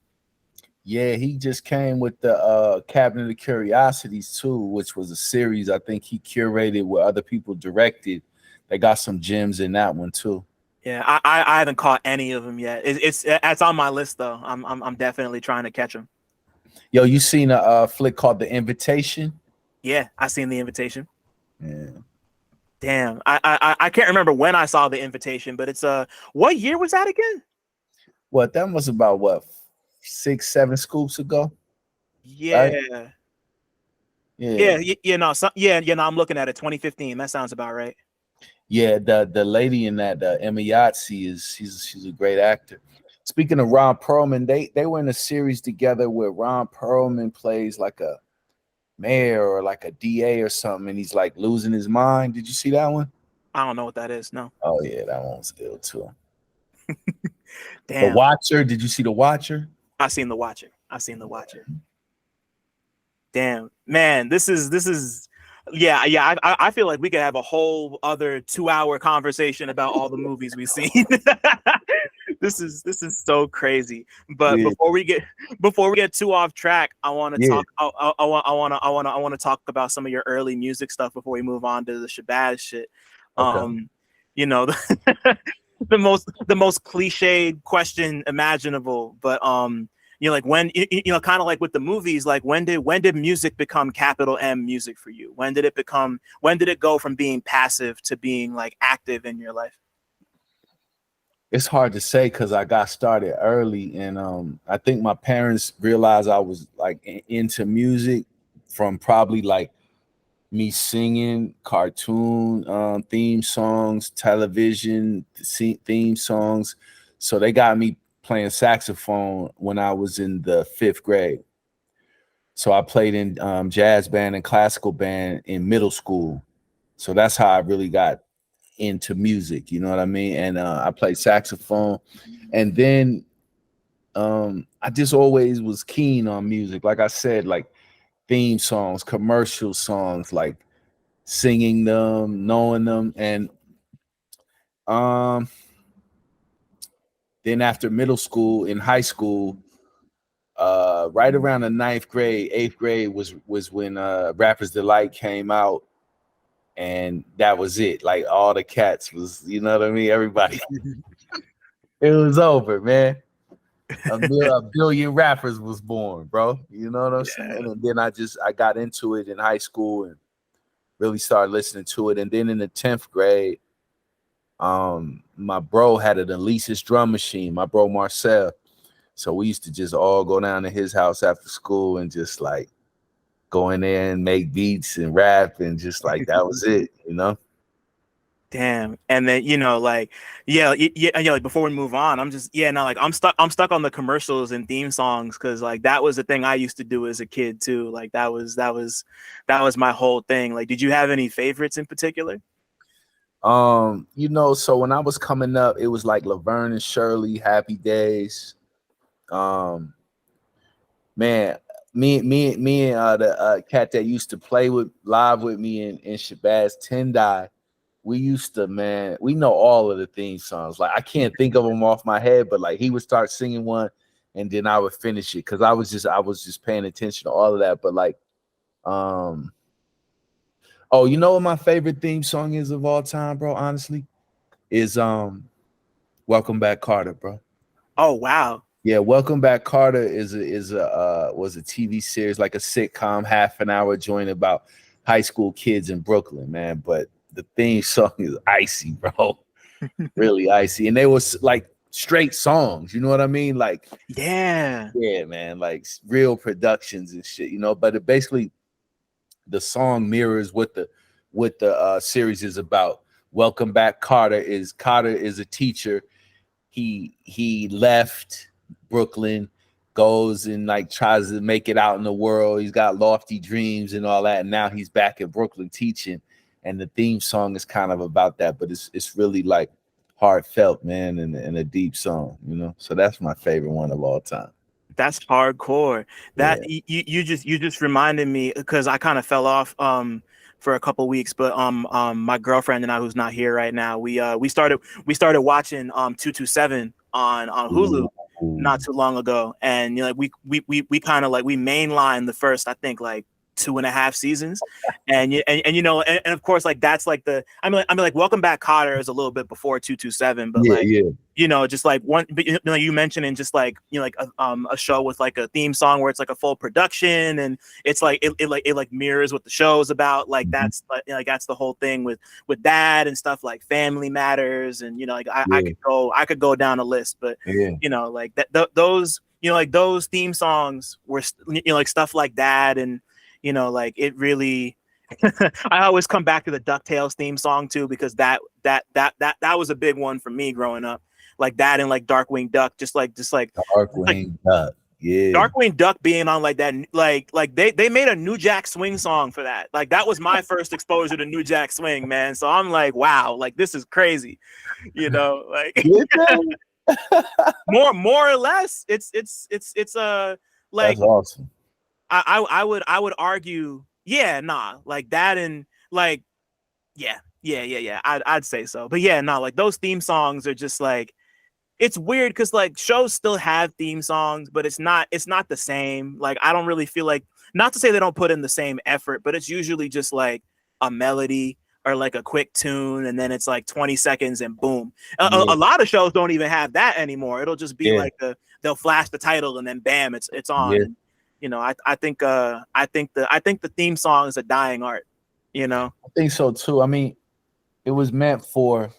Yeah, he just came with the Cabinet of Curiosities too, which was a series I think he curated where other people directed. They got some gems in that one too. Yeah, I haven't caught any of them yet. It's on my list though. I'm definitely trying to catch them. Yo, you seen a flick called The Invitation? Yeah, I seen The Invitation. Yeah. Damn, I can't remember when I saw The Invitation, but it's what year was that again? What that was about what 6, 7 scoops ago, right? Yeah, Yeah. yeah, no, I'm looking at it. 2015. That sounds about right. Yeah, the lady in that Emma Yahtzee is she's a great actor. Speaking of Ron Perlman, they were in a series together where Ron Perlman plays like a mayor or like a DA or something, and he's like losing his mind. Did you see that one? I don't know what that is. No. Oh yeah, that one was ill too. The Damn, Watcher. Did you see The Watcher? I seen The Watcher. I seen The Watcher. Damn, man, this is yeah. I feel like we could have a whole other 2-hour conversation about all the movies we've seen. This is so crazy. But Yeah, before we get too off track, I want to yeah. talk. I want to talk about some of your early music stuff before we move on to the Shabazz shit. Okay. You know, the most cliched question imaginable, but you know, like when you know, kind of like with the movies, like when did music become capital M music for you? When did it go from being passive to being like active in your life? It's hard to say because I got started early, and I think my parents realized I was like into music from probably like me singing cartoon theme songs, television theme songs. So they got me playing saxophone when I was in the 5th grade. So I played in jazz band and classical band in middle school. So that's how I really got into music. You know what I mean? And I played saxophone, and then I just always was keen on music. Like I said, like theme songs, commercial songs, like singing them, knowing them, and um, then after middle school, in high school, right around the 9th grade, 8th grade was when Rapper's Delight came out, and that was it. Like all the cats was, you know what I mean? Everybody, it was over, man. A billion rappers was born, bro. You know what I'm saying? Yeah. And then I got into it in high school and really started listening to it. And then in the 10th grade, my bro had an Alesis drum machine, my bro Marcel. So we used to just all go down to his house after school and just like go in there and make beats and rap, and just like that was it, you know? Damn. And then, you know, like, yeah, like before we move on, I'm just, yeah, no, like I'm stuck on the commercials and theme songs because like that was the thing I used to do as a kid too. Like that was my whole thing. Like, did you have any favorites in particular? You know, so when I was coming up, it was like Laverne and Shirley, Happy Days. Um, man, me and the cat that used to play with live with me in Shabazz, Tendai, we used to, man, we know all of the theme songs. Like I can't think of them off my head, but like he would start singing one and then I would finish it because I was just paying attention to all of that. But like, um, oh, you know what my favorite theme song is of all time, bro? Honestly, is Welcome Back Carter, bro. Oh wow. Yeah, Welcome Back Carter is a was a TV series, like a sitcom, half an hour joint about high school kids in Brooklyn, man. But the theme song is icy, bro. Really icy. And they was like straight songs, you know what I mean? Like, Yeah. yeah, man, like real productions and shit, you know. But it basically the song mirrors what the series is about. Welcome Back Carter is a teacher. He left Brooklyn, goes and like tries to make it out in the world. He's got lofty dreams and all that, and now he's back in Brooklyn teaching. And the theme song is kind of about that, but it's really like heartfelt, man, and a deep song, you know. So that's my favorite one of all time. That's hardcore. That Yeah. you just reminded me because I kind of fell off for a couple weeks, but my girlfriend and I, who's not here right now, we started watching 227 on Hulu Ooh. not too long ago, and you know, like we kind of like we mainlined the first, I think, like 2.5 seasons, and you know, and of course, like that's like like Welcome Back Kotter is a little bit before 227, but Yeah, like, yeah, you know, just like one, but, you know, you mentioning just like, you know, like a show with like a theme song where it's like a full production, and it's like it mirrors what the show is about. Like mhm, that's like that's the whole thing with that and stuff like Family Matters, and you know, like yeah, I could go down a list, but yeah, you know, like those, you know, like those theme songs were, you know, like stuff like that, and you know, like it really. I always come back to the DuckTales theme song too, because that was a big one for me growing up, like that, and like Darkwing Duck, just like Darkwing Duck. Yeah, Darkwing Duck being on like that, like they made a New Jack Swing song for that. Like that was my first exposure to New Jack Swing, man. So I'm like, wow, like this is crazy, you know, like did they? more or less, it's That's like awesome. I would argue, yeah, nah, like that, and like yeah. I'd say so, but yeah, nah, like those theme songs are just like, it's weird because like shows still have theme songs, but it's not the same. Like I don't really feel like, not to say they don't put in the same effort, but it's usually just like a melody or like a quick tune, and then it's like 20 seconds and boom. A Yeah, lot of shows don't even have that anymore. It'll just be yeah, like they'll flash the title and then bam, it's on. yeah. And you know, I think the theme song is a dying art. You know. I think so too. I mean, it was meant for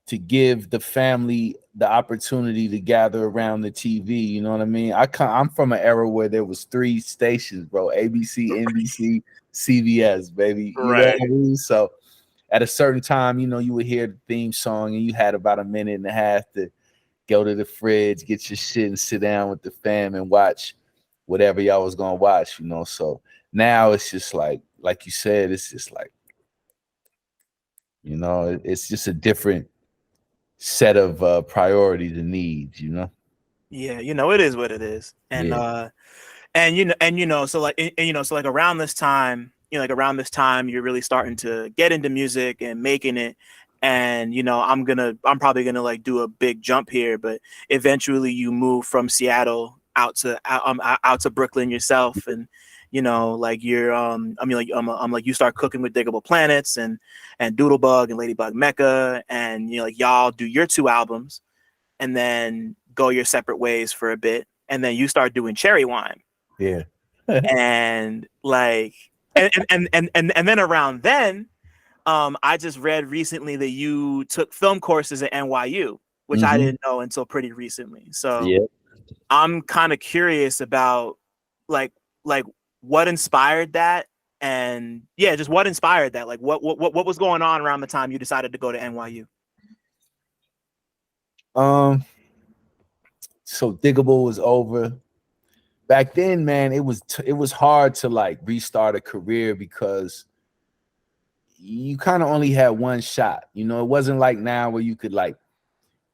to give the family the opportunity to gather around the TV. You know what I mean? I'm from an era where there was three stations, bro: ABC, NBC, CBS, baby. You know Right. what I mean? So at a certain time, you know, you would hear the theme song, and you had about a minute and a half to go to the fridge, get your shit, and sit down with the fam and watch whatever y'all was gonna watch. You know, so now it's just like you said, it's just like, you know, it's just a different set of priorities and needs, you know. Yeah, you know, it is what it is. And Yeah, so like, and, you know, so like around this time, you know, like around this time, you're really starting to get into music and making it. And you know, I'm probably gonna like do a big jump here, but eventually you move from Seattle out to Brooklyn yourself, and you know, like you're I mean, like I'm like, you start cooking with Diggable Planets and Doodlebug and Ladybug Mecca, and you know, like y'all do your two albums, and then go your separate ways for a bit, and then you start doing Cherry Wine, yeah. and like, and then around then, I just read recently that you took film courses at NYU, which I Hmm. didn't know until pretty recently. So Yeah. I'm kind of curious about like like what inspired that, and yeah, just what inspired that. Like what was going on around the time you decided to go to NYU? Um. So Diggable was over. Back then, man, it was hard to like restart a career because you kind of only had one shot. You know, it wasn't like now where you could like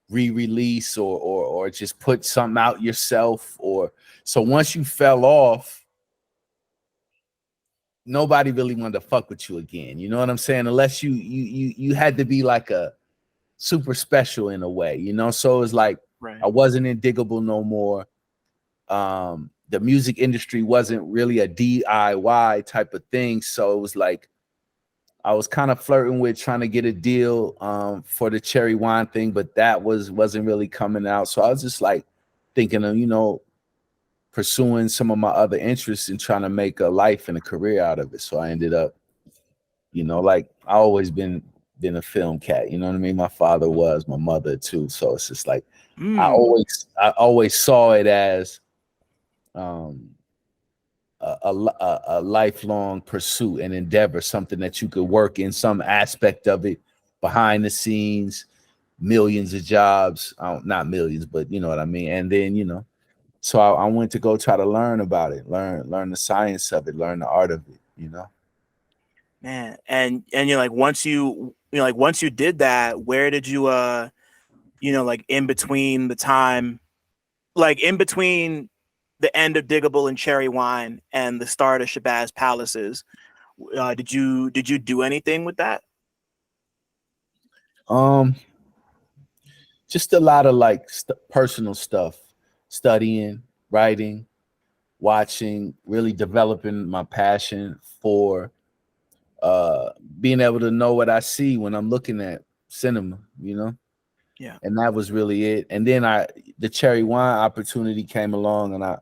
re-release or just put something out yourself. Or so once you fell off, nobody really wanted to fuck with you again. You know what I'm saying? Unless you had to be like a super special in a way, you know. So it's like Right. I wasn't in Diggable no more. The music industry wasn't really a DIY type of thing. So it was like I was kind of flirting with trying to get a deal for the cherry wine thing, but that wasn't really coming out. So I was just like thinking of, you know, pursuing some of my other interests and trying to make a life and a career out of it. So I ended up, you know, like I always been a film cat, you know what I mean? My father was, my mother too. So it's just like Mm. I always saw it as um a lifelong pursuit and endeavor, something that you could work in some aspect of it behind the scenes, millions of jobs, not millions, but you know what I mean. And then, you know, so I went to go try to learn about it, learn the science of it, learn the art of it, you know. Man, and you know, like once you did that, where did you like in between the time, like in between the end of Diggable and Cherry Wine and the start of Shabazz Palaces, did you do anything with that? Um, just a lot of like personal stuff, studying, writing, watching, really developing my passion for being able to know what I see when I'm looking at cinema, you know. Yeah. And that was really it. And then the cherry wine opportunity came along, and I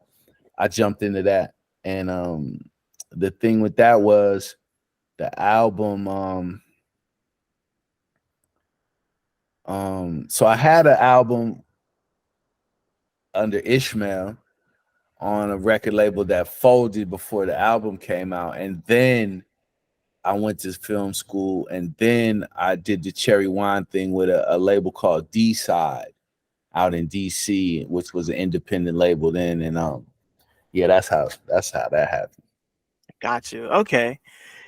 jumped into that. And the thing with that was the album. So I had an album under Ishmael on a record label that folded before the album came out, and then I went to film school, and then I did the cherry wine thing with a label called D Side out in DC, which was an independent label then. And yeah, that's how that happened. Got you. Okay.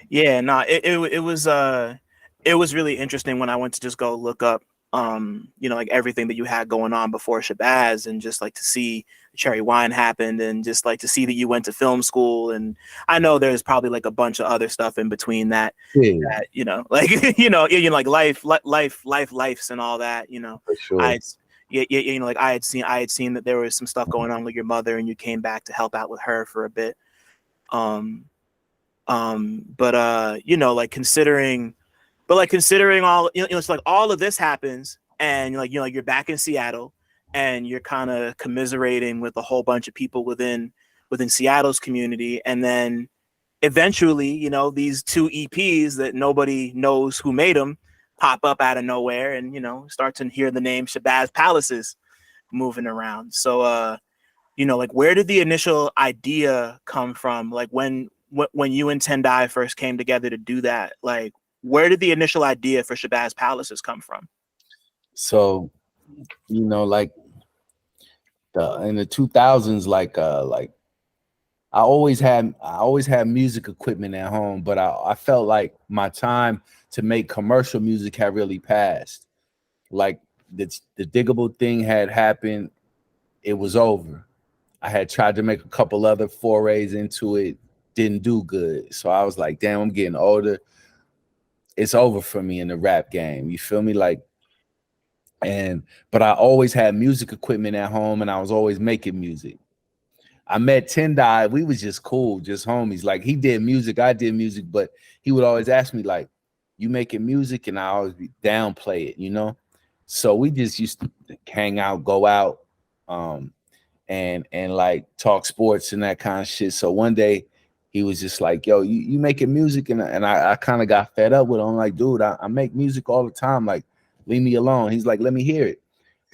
Yeah, no, it was really interesting when I went to just go look up like everything that you had going on before Shabazz, and just like to see Cherry Wine happened, and just like to see that you went to film school. And I know there's probably like a bunch of other stuff in between that, Yeah, like like lifes and all that, for I sure. had yeah, yeah, like I had seen that there was some stuff going on with your mother, and you came back to help out with her for a bit. Um but like considering all, it's like all of this happens, and like you're back in Seattle, and you're kind of commiserating with a whole bunch of people within Seattle's community. And then eventually, these two EPs that nobody knows who made them pop up out of nowhere, and start to hear the name Shabazz Palaces moving around. So like where did the initial idea come from? Like when you and Tendai first came together to do that, like where did the initial idea for Shabazz Palaces come from? So, like in the 2000s, like I always had music equipment at home, but I felt like my time to make commercial music had really passed. Like the Diggable thing had happened, it was over. I had tried to make a couple other forays into it, didn't do good. So I was like, damn, I'm getting older. It's over for me in the rap game. You feel me? Like, but I always had music equipment at home, and I was always making music. I met Tendai. We was just cool, just homies. Like he did music, I did music, but he would always ask me like, "You making music?" And I always be downplay it, you know. So we just used to hang out, go out, um, and like talk sports and that kind of shit. So one day he was just like, "Yo, you making music?" And I kind of got fed up with him. I'm like, "Dude, I make music all the time. Like, leave me alone." He's like, "Let me hear it."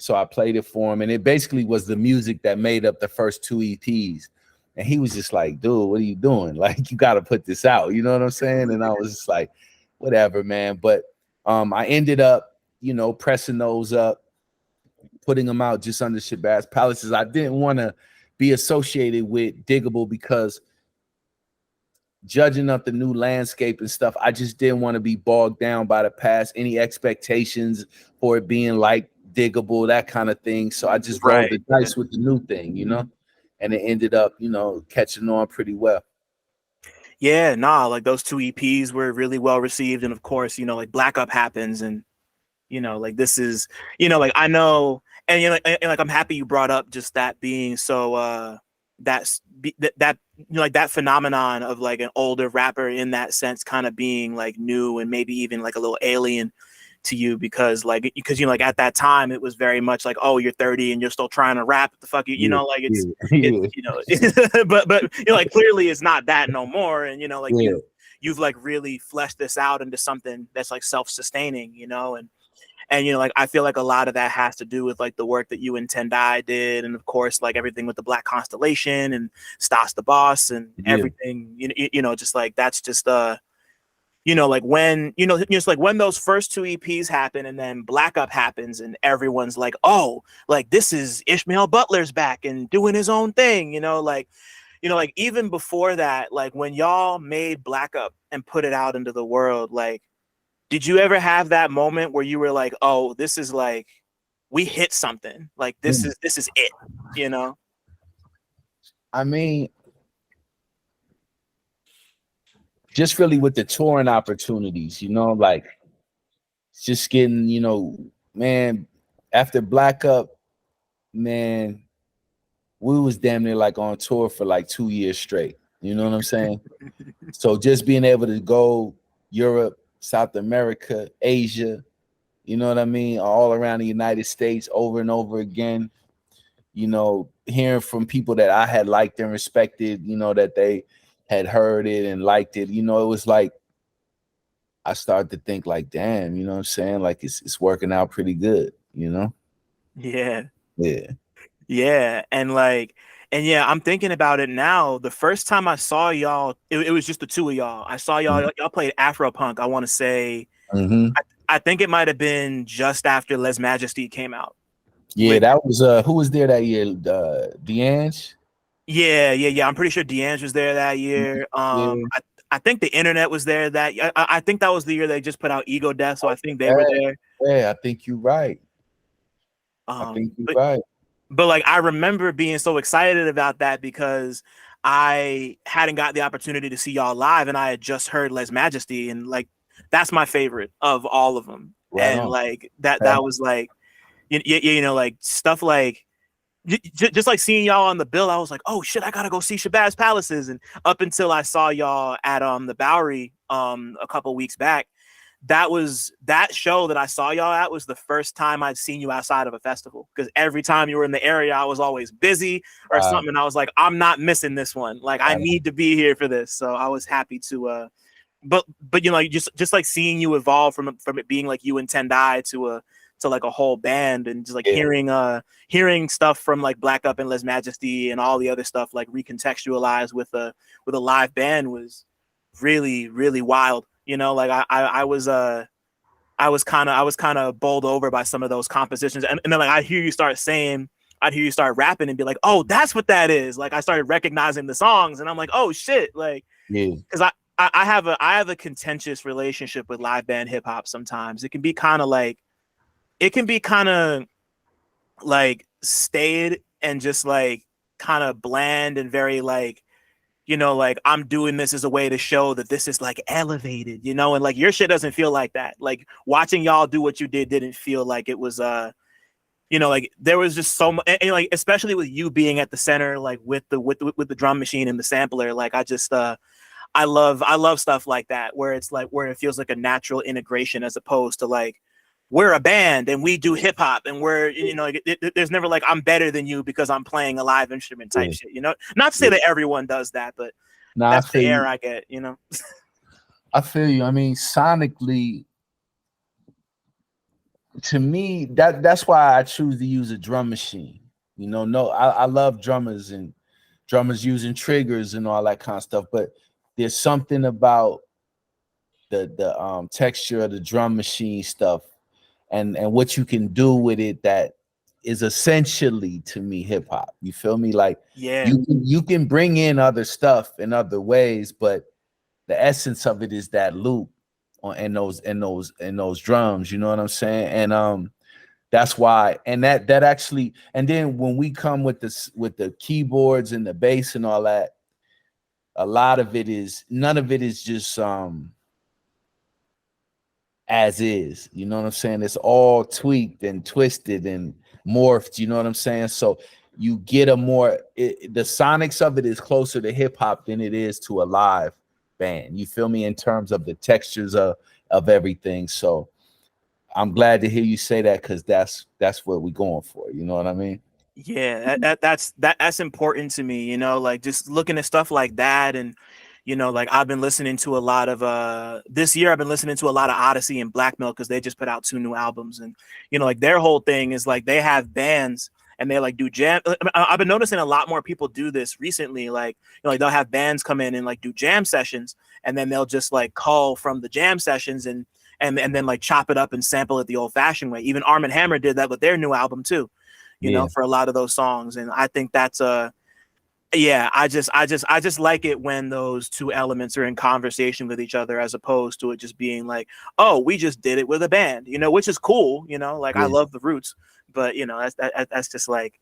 So I played it for him, and it basically was the music that made up the first two EPs. And he was just like, "Dude, what are you doing? Like, you got to put this out." You know what I'm saying? And I was just like, "Whatever, man." But I ended up, pressing those up, putting them out just under Shabazz Palaces. I didn't want to be associated with Diggable because judging up the new landscape and stuff, I just didn't want to be bogged down by the past, any expectations for it being like diggable, that kind of thing. So I just rolled the dice with the new thing, you know, and it ended up, you know, catching on pretty well. Yeah, nah, like those two EPs were really well received, and of course, you know, like Black Up happens, and you know, like this is, you know, like I know, and you know, and like I'm happy you brought up just that being so that you know, like that phenomenon of like an older rapper in that sense kind of being like new and maybe even like a little alien to you, because you know, like at that time it was very much like, oh, you're 30 and you're still trying to rap, what the fuck, you know, like it's you know but you know, like clearly it's not that no more, and you know, like you've like really fleshed this out into something that's like self-sustaining, you know, and you know, like I feel like a lot of that has to do with like the work that you and Tendai did, and of course like everything with the Black Constellation and Stas the Boss and everything, you know, just like that's just you know, like when, you know, just like when those first two EPs happen and then Black Up happens and everyone's like, oh, like this is Ishmael Butler's back and doing his own thing, you know, like even before that, like when y'all made Black Up and put it out into the world, like did you ever have that moment where you were like, oh, this is like, we hit something, like this is it, you know? I mean, just really with the touring opportunities, you know, like just getting, you know, man, after Black Up, man, we was damn near like on tour for like 2 years straight. You know what I'm saying? So just being able to go Europe, South America, Asia, you know what I mean, all around the United States over and over again, you know, hearing from people that I had liked and respected, you know, that they had heard it and liked it, you know, it was like I started to think like, damn, you know what I'm saying? Like it's working out pretty good, you know? Yeah. Yeah. Yeah. And yeah, I'm thinking about it now. The first time I saw y'all, it was just the two of y'all. I saw y'all played Afropunk, I want to say. I think it might have been just after Les Majesty came out. Yeah, that was who was there that year? D'Ange? Yeah. I'm pretty sure D'Ange was there that year. I think the internet was there that I think that was the year they just put out Ego Death, so I think they were there. Yeah, I think you're right. I think you're right. But like I remember being so excited about that because I hadn't got the opportunity to see y'all live, and I had just heard Les Majesty, and like that's my favorite of all of them. Right and on. like that was like you know, like stuff like just like seeing y'all on the bill, I was like, oh shit, I gotta go see Shabazz Palaces. And up until I saw y'all at the Bowery a couple weeks back, that show that I saw y'all at was the first time I'd seen you outside of a festival, because every time you were in the area I was always busy or something, and I was like, I'm not missing this one, like I need to be here for this. So I was happy to but you know, just like seeing you evolve from it being like you and Tendai to like a whole band, and just like hearing stuff from like Black Up and Les Majesty and all the other stuff like recontextualized with a live band was really, really wild. You know, like I was kind of bowled over by some of those compositions, and then like I'd hear you start rapping and be like, oh, that's what that is. Like I started recognizing the songs, and I'm like, oh shit, like because I have a contentious relationship with live band hip hop. Sometimes it can be kind of like staid and just like kind of bland and very like, you know, like I'm doing this as a way to show that this is like elevated, you know, and like your shit doesn't feel like that. Like watching y'all do what you didn't feel like it was you know, like there was just so much, and like especially with you being at the center, like with the drum machine and the sampler, like I just I love stuff like that, where it's like where it feels like a natural integration, as opposed to like we're a band and we do hip hop and we're, you know, like there's never like I'm better than you because I'm playing a live instrument type shit, you know. Not to say that everyone does that, but that's the air I get, you know. I feel you. I mean, sonically, to me, that's why I choose to use a drum machine. You know, no, I love drummers and drummers using triggers and all that kind of stuff, but there's something about the texture of the drum machine stuff and what you can do with it that is essentially, to me, hip hop. You feel me? Like you can bring in other stuff in other ways, but the essence of it is that loop on and those drums, you know what I'm saying? And that's why, and that actually, and then when we come with this with the keyboards and the bass and all that, a lot of it is, none of it is just as is, you know what I'm saying? It's all tweaked and twisted and morphed, you know what I'm saying? So you get a more, the sonics of it is closer to hip hop than it is to a live band. You feel me? In terms of the textures of everything. So I'm glad to hear you say that, because that's what we're going for. You know what I mean? Yeah, that's important to me, like just looking at stuff like that. And like I've been listening to a lot of this year I've been listening to a lot of Odyssey and Black Milk, because they just put out 2 new albums. And like their whole thing is like they have bands and they like do jam. I've been noticing a lot more people do this recently, like like they'll have bands come in and like do jam sessions, and then they'll just like call from the jam sessions and then like chop it up and sample it the old fashioned way. Even Arm& Hammer did that with their new album too, Yeah. for a lot of those songs. And I think that's yeah, I just like it when those two elements are in conversation with each other, as opposed to it just being like, oh, we just did it with a band, which is cool, like I Yeah. love the Roots, but that's just like,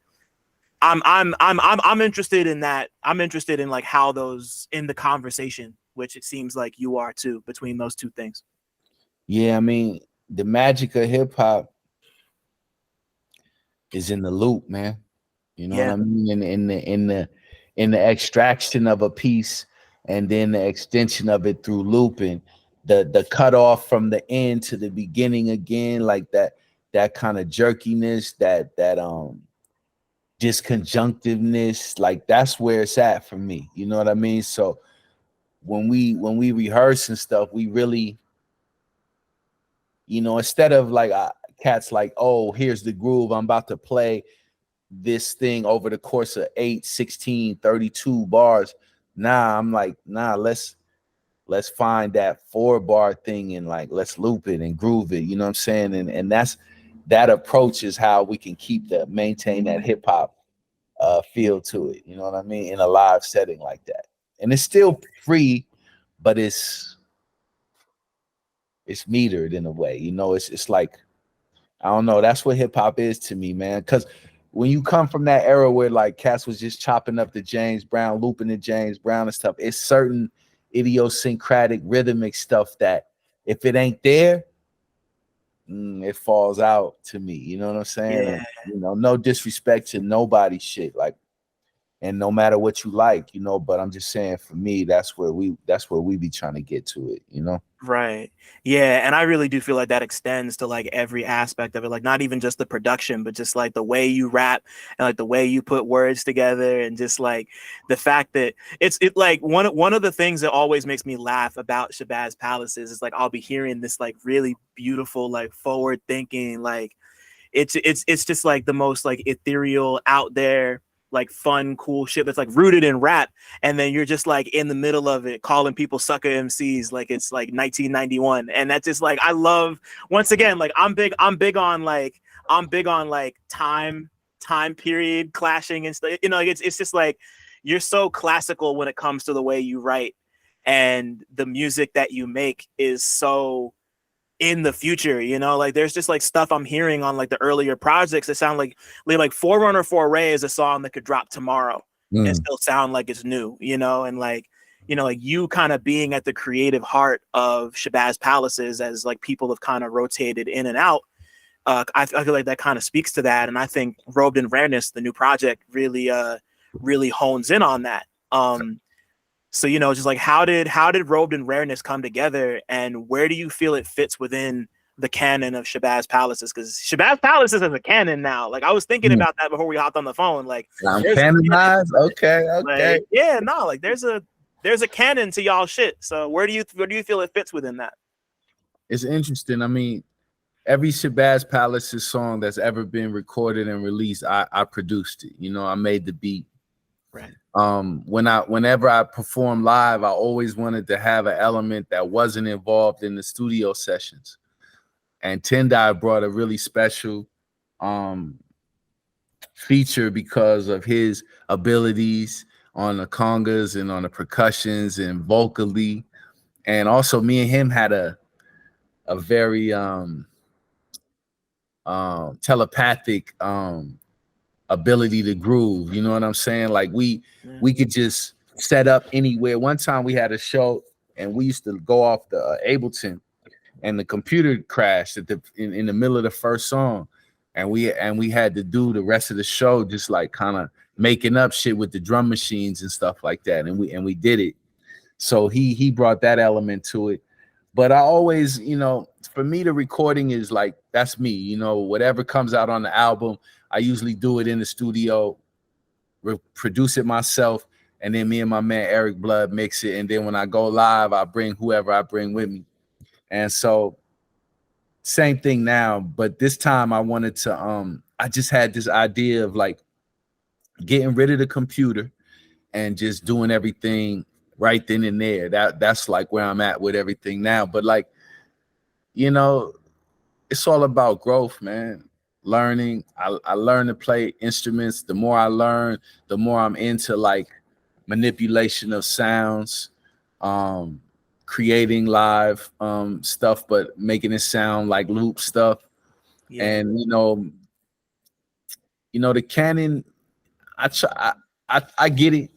I'm interested in that. I'm interested in like how those in the conversation, which it seems like you are too, between those two things. Yeah, I mean, the magic of hip hop is in the loop, man. You know what Yeah, I mean? In the extraction of a piece, and then the extension of it through looping, the cutoff from the end to the beginning again, like that kind of jerkiness, that disconjunctiveness, like that's where it's at for me. You know what I mean? So when we rehearse and stuff, we really, instead of like cats like, oh, here's the groove, I'm about to play this thing over the course of 8, 16, 32 bars. Nah, I'm like, nah, let's find that 4-bar thing, and like let's loop it and groove it. You know what I'm saying? And that approach is how we can maintain that hip hop feel to it. You know what I mean? In a live setting like that. And it's still free, but it's metered in a way. It's like, I don't know. That's what hip hop is to me, man. Because when you come from that era where like Cass was just chopping up the James Brown, looping the James Brown and stuff, it's certain idiosyncratic rhythmic stuff that if it ain't there, it falls out to me. You know what I'm saying? yeah. And no disrespect to nobody's shit, like, and no matter what you like, but I'm just saying, for me, that's where we be trying to get to it. Right. Yeah. And I really do feel like that extends to like every aspect of it. Like not even just the production, but just like the way you rap and like the way you put words together, and just like the fact that it like one of the things that always makes me laugh about Shabazz Palaces is like I'll be hearing this like really beautiful, like forward thinking, like it's just like the most like ethereal, out there, like fun, cool shit that's like rooted in rap, and then you're just like in the middle of it calling people sucker MCs like it's like 1991. And that's just like, I love, once again, like I'm big on time period clashing and stuff. Like it's just like you're so classical when it comes to the way you write, and the music that you make is so in the future. Like there's just like stuff I'm hearing on like the earlier projects that sound like Forerunner for Ray is a song that could drop tomorrow and still sound like it's new, and like like you kind of being at the creative heart of Shabazz Palaces, as like people have kind of rotated in and out. I feel like that kind of speaks to that, and I think Robed in Rareness, the new project, really hones in on that. So, just like how did Robed in Rareness come together, and where do you feel it fits within the canon of Shabazz Palaces? Because Shabazz Palaces is a canon now. Like I was thinking about that before we hopped on the phone. Like I'm canonized. Okay. like, yeah, no, like there's a canon to y'all shit. So where do you feel it fits within that? It's interesting. I mean, every Shabazz Palaces song that's ever been recorded and released, I produced it. I made the beat. Right. Whenever I perform live, I always wanted to have an element that wasn't involved in the studio sessions. And Tendai brought a really special feature because of his abilities on the congas and on the percussions and vocally. and also me and him had a very telepathic ability to groove. You know what I'm saying? Like we could just set up anywhere. One time we had a show and we used to go off the Ableton, and the computer crashed in the middle of the first song, and we had to do the rest of the show just like kind of making up shit with the drum machines and stuff like that, and we did it. So he brought that element to it. But I always, you know, for me, the recording is like, that's me, you know, whatever comes out on the album, I usually do it in the studio, produce it myself, and then me and my man Eric Blood mix it. And then when I go live, I bring whoever I bring with me. And so same thing now, but this time I wanted to, I just had this idea of like getting rid of the computer and just doing everything right then and there. That's like where I'm at with everything now. But like, you know, it's all about growth, man. Learning. I learn to play instruments. The more I learn, the more I'm into like manipulation of sounds, creating live stuff, but making it sound like loop stuff. Yeah. And you know, the canon, I get it,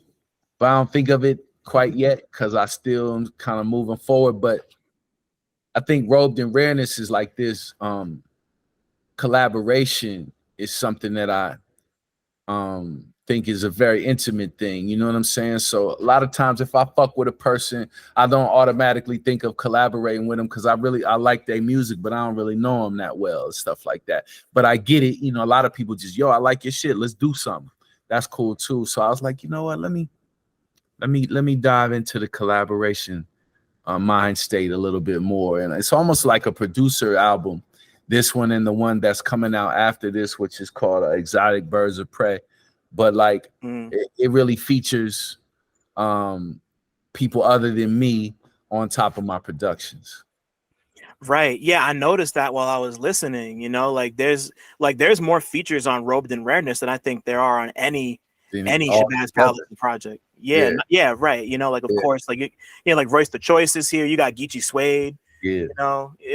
but I don't think of it quite yet because I still am kind of moving forward. But I think Robed in Rareness is like this collaboration is something that I think is a very intimate thing. You know what I'm saying? So a lot of times if I fuck with a person, I don't automatically think of collaborating with them because I like their music, but I don't really know them that well and stuff like that. But I get it. You know, a lot of people just, yo, I like your shit. Let's do something. That's cool too. So I was like, you know what? Let me dive into the collaboration mind state a little bit more. And it's almost like a producer album. This one and the one that's coming out after this, which is called Exotic Birds of Prey. But like it really features people other than me on top of my productions. Right. Yeah, I noticed that while I was listening, you know, like there's more features on Robed in Rareness than I think there are on any Shabazz Palace project. Yeah, yeah, right. You know, like of course, like you know, like Royce the Choice is here. You got Geechee Suede. Yeah. You know, you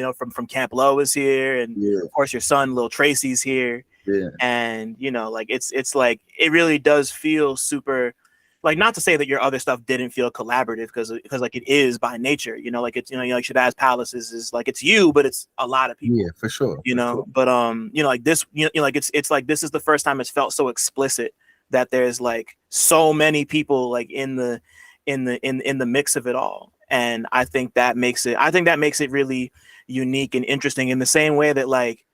know, from Camp Low is here, and of course your son Lil Tracy's here. Yeah. And you know, like it's like it really does feel super. Like, not to say that your other stuff didn't feel collaborative, because like it is by nature, you know, like it's, you know, like Shabazz Palace is like it's you, but it's a lot of people. Yeah, for sure. You know, but you know, like this, you know, like it's like this is the first time it's felt so explicit that there's like so many people like in the mix of it all. And I think that makes it really unique and interesting in the same way that, like,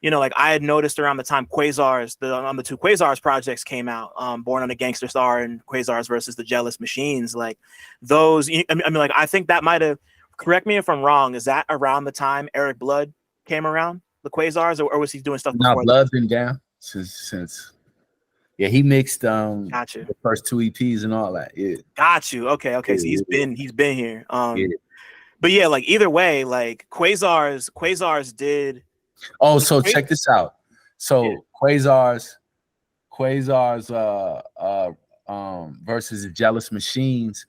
you know, like I had noticed around the time Quasars, the two Quasars projects came out, Born on a Gangster Star and Quasars versus the Jealous Machines, like those, I mean, like I think that might have, correct me if I'm wrong, is that around the time Eric Blood came around, the Quasars, or was he doing stuff before? No, Blood's been down since yeah, he mixed Gotcha. the first two EPs and all that. Yeah. Got you. Okay. So he's been here. But yeah, like either way, like Quasars did. Oh, so check this out. So Quasars versus the Jealous Machines.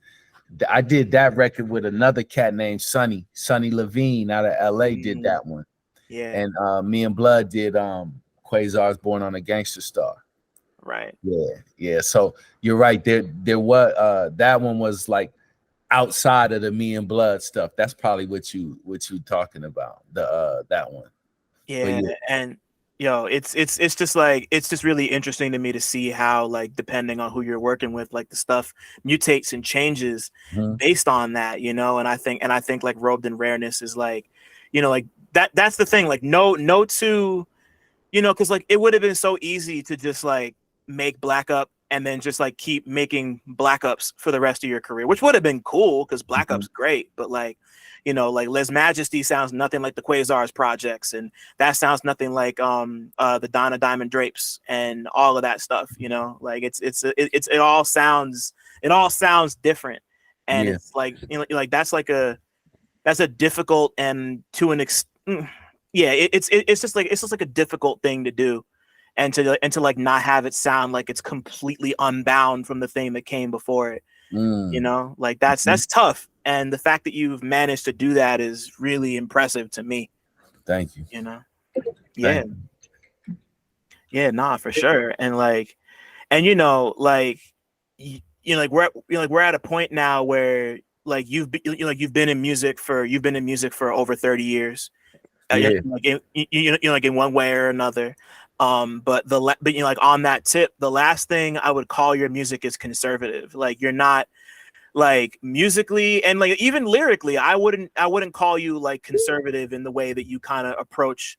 I did that record with another cat named Sonny Levine out of LA. Did that one. Yeah. And me and Blood did Quasars Born on a Gangster Star. Right. Yeah. So you're right. There was that one was like outside of the Me and Blood stuff. That's probably what you talking about. That one. Yeah. And yo, it's just like, it's just really interesting to me to see how, like, depending on who you're working with, like the stuff mutates and changes based on that, you know. And I think like Robed in Rareness is like, you know, like that's the thing, like no two, you know, because like it would have been so easy to just like make Black Up and then just like keep making Black Ups for the rest of your career, which would have been cool because Black Up's great. But like, you know, like Les Majesty sounds nothing like the Quasars projects, and that sounds nothing like the Donna Diamond Drapes and all of that stuff, you know. Like it all sounds different. And it's like, you know, like that's a difficult, and to an extent, it's just like a difficult thing to do, and to like not have it sound like it's completely unbound from the thing that came before it. You know, like that's tough. and the fact that you've managed to do that is really impressive to me. Thank you. You know, yeah, Thank you. yeah, nah, for sure. And like, and you know, like, like we're at a point now where like you've been in music for over 30 years. Yeah. Like like in one way or another. But like on that tip, the last thing I would call your music is conservative. Like you're not like musically and like even lyrically, I wouldn't call you like conservative in the way that you kind of approach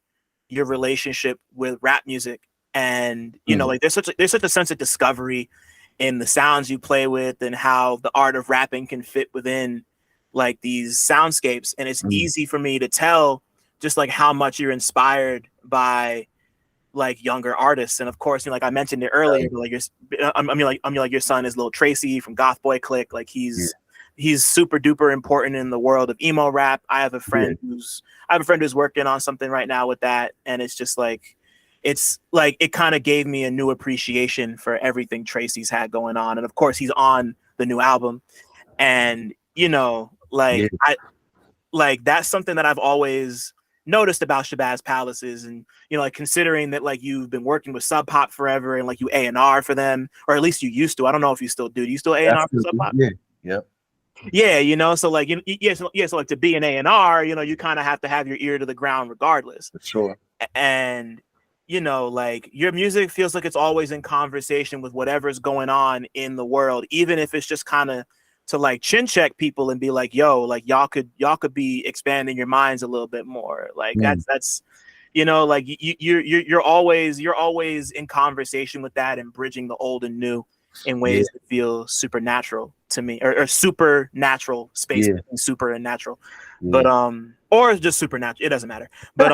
your relationship with rap music. And Mm. like there's such a sense of discovery in the sounds you play with and how the art of rapping can fit within like these soundscapes. And it's Mm. easy for me to tell just like how much you're inspired by like younger artists. And of course, like I mentioned it earlier, but like like your son is Lil Tracy from Goth Boy Click. Like Yeah. he's super duper important in the world of emo rap. I have a Yeah. friend who's working on something right now with that, and it's like it kind of gave me a new appreciation for everything Tracy's had going on. And of course, he's on the new album, and Yeah. like that's something that I've always noticed about Shabazz Palaces. And like considering that like you've been working with Sub Pop forever and like you A&R for them, or at least you used to. I don't know if you still do. Do you still A&R for Sub Absolutely. Pop? Yeah. Yep. Yeah, so like so like to be an A&R, you kind of have to have your ear to the ground regardless. For sure. And like your music feels like it's always in conversation with whatever's going on in the world, even if it's just kind of to like chin check people and be like, yo, like y'all could be expanding your minds a little bit more. Like Mm. that's like you're always in conversation with that and bridging the old and new in Yeah. ways that feel supernatural to me, or supernatural space Yeah. between super and natural. But Yeah. or just supernatural, it doesn't matter. But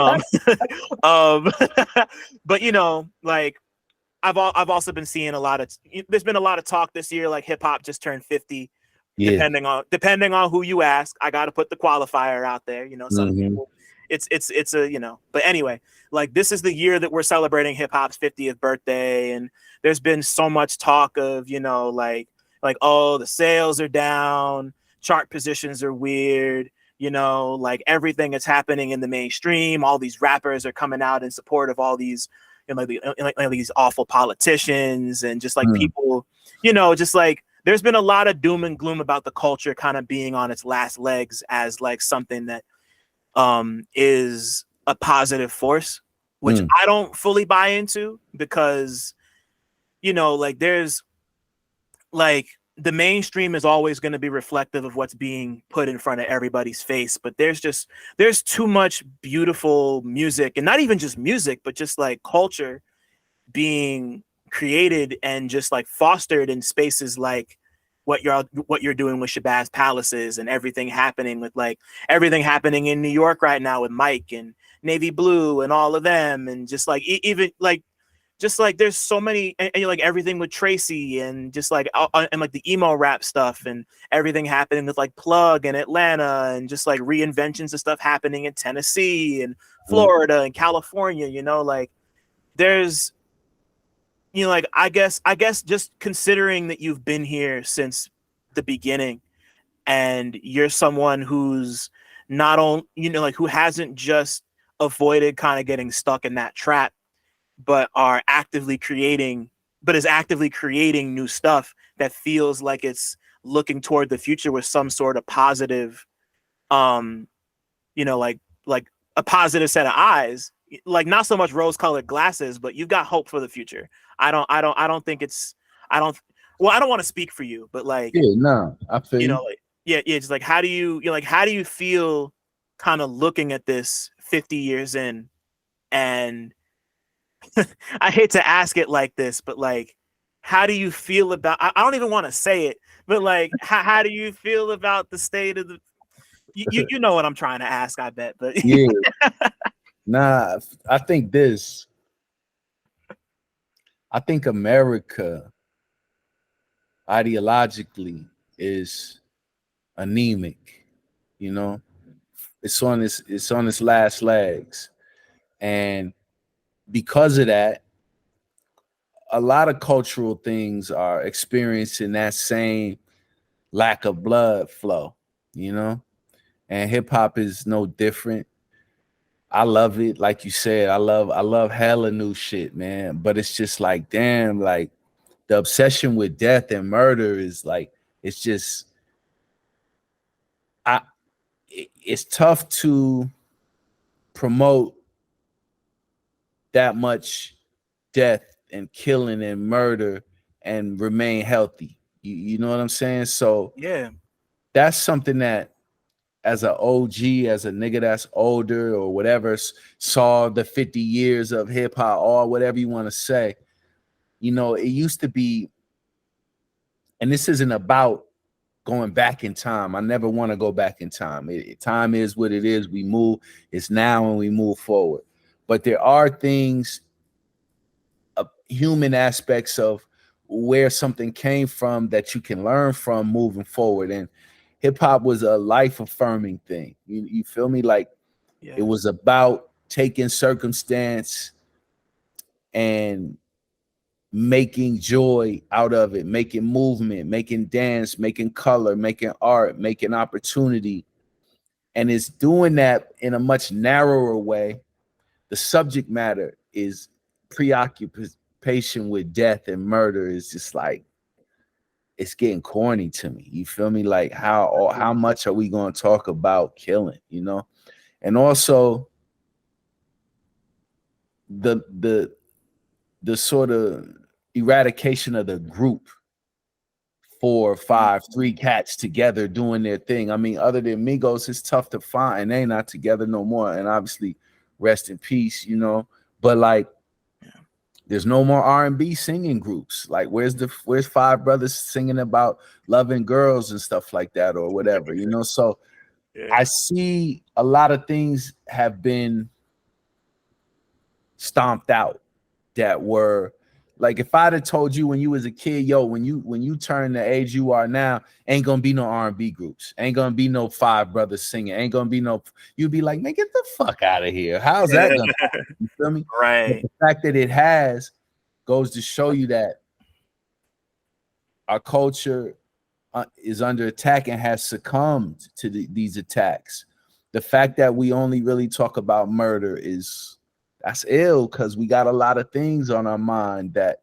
um but like I've also been seeing there's been a lot of talk this year, like hip hop just turned 50. Yeah. Depending on who you ask, I got to put the qualifier out there. Some Mm-hmm. people, it's a But anyway, like this is the year that we're celebrating hip hop's 50th birthday, and there's been so much talk of like oh, the sales are down, chart positions are weird. Like everything that's happening in the mainstream, all these rappers are coming out in support of all these like these awful politicians, and just like Mm. people, just like there's been a lot of doom and gloom about the culture kind of being on its last legs as like something that is a positive force, which Mm. I don't fully buy into, because like there's like the mainstream is always going to be reflective of what's being put in front of everybody's face, but there's too much beautiful music, and not even just music, but just like culture being created and just like fostered in spaces like what you're doing with Shabazz Palaces, and everything happening in New York right now with Mike and Navy Blue and all of them, and just like even like just like there's so many, and like everything with Tracy, and just like and like the emo rap stuff, and everything happening with like Plug in Atlanta, and just like reinventions of stuff happening in Tennessee and Mm. Florida and California. Like there's like I guess just considering that you've been here since the beginning, and you're someone who's not on like who hasn't just avoided kind of getting stuck in that trap, but is actively creating new stuff that feels like it's looking toward the future with some sort of positive, um like a positive set of eyes, like not so much rose colored glasses, but you've got hope for the future. I don't think it's I don't well, I don't want to speak for you, but like Yeah. No, I feel you. like yeah, just like how do you feel kind of looking at this 50 years in? And I hate to ask it like this, but like how do you feel about I don't even want to say it, but like how do you feel about the state of the you know what I'm trying to ask, I bet. But Yeah. Nah, I think this. I think America ideologically is anemic. You know, it's on its last legs, and because of that, a lot of cultural things are experiencing that same lack of blood flow. you know, and hip hop is no different. I love it, like you said. I love hella new shit, man. But it's just like, damn, like the obsession with death and murder is like, it's just, I. It's tough to promote that much death and killing and murder and remain healthy. You know what I'm saying? So Yeah. that's something that, as an OG, as a nigga that's older or whatever, saw the 50 years of hip hop or whatever you want to say. You know, it used to be, and this isn't about going back in time. I never want to go back in time. Time is what it is. We move. It's now and we move forward. But there are things, human aspects of where something came from that you can learn from moving forward. And hip hop was a life affirming thing. You feel me? Like it Yeah. was about taking circumstance and making joy out of it, making movement, making dance, making color, making art, making opportunity. And it's doing that in a much narrower way. The subject matter is preoccupation with death and murder is just like, it's getting corny to me. You feel me? Like how much are we going to talk about killing, you know? And also the the sort of eradication of the group, four, five, three cats together doing their thing. I mean, other than Migos, it's tough to find. They not together no more. And obviously, rest in peace, you know. But like, there's no more R&B singing groups. Like, where's five brothers singing about loving girls and stuff like that or whatever, you know? So Yeah. I see a lot of things have been stomped out that were like, if I'd have told you when you was a kid, yo, when you turn the age you are now, ain't gonna be no R&B groups, ain't gonna be no five brothers singing, ain't gonna be no, you'd be like, man, get the fuck out of here. How's that gonna happen? You feel me? But Right. the fact that it has goes to show you that our culture is under attack and has succumbed to these attacks. The fact that we only really talk about murder is, that's ill, because we got a lot of things on our mind that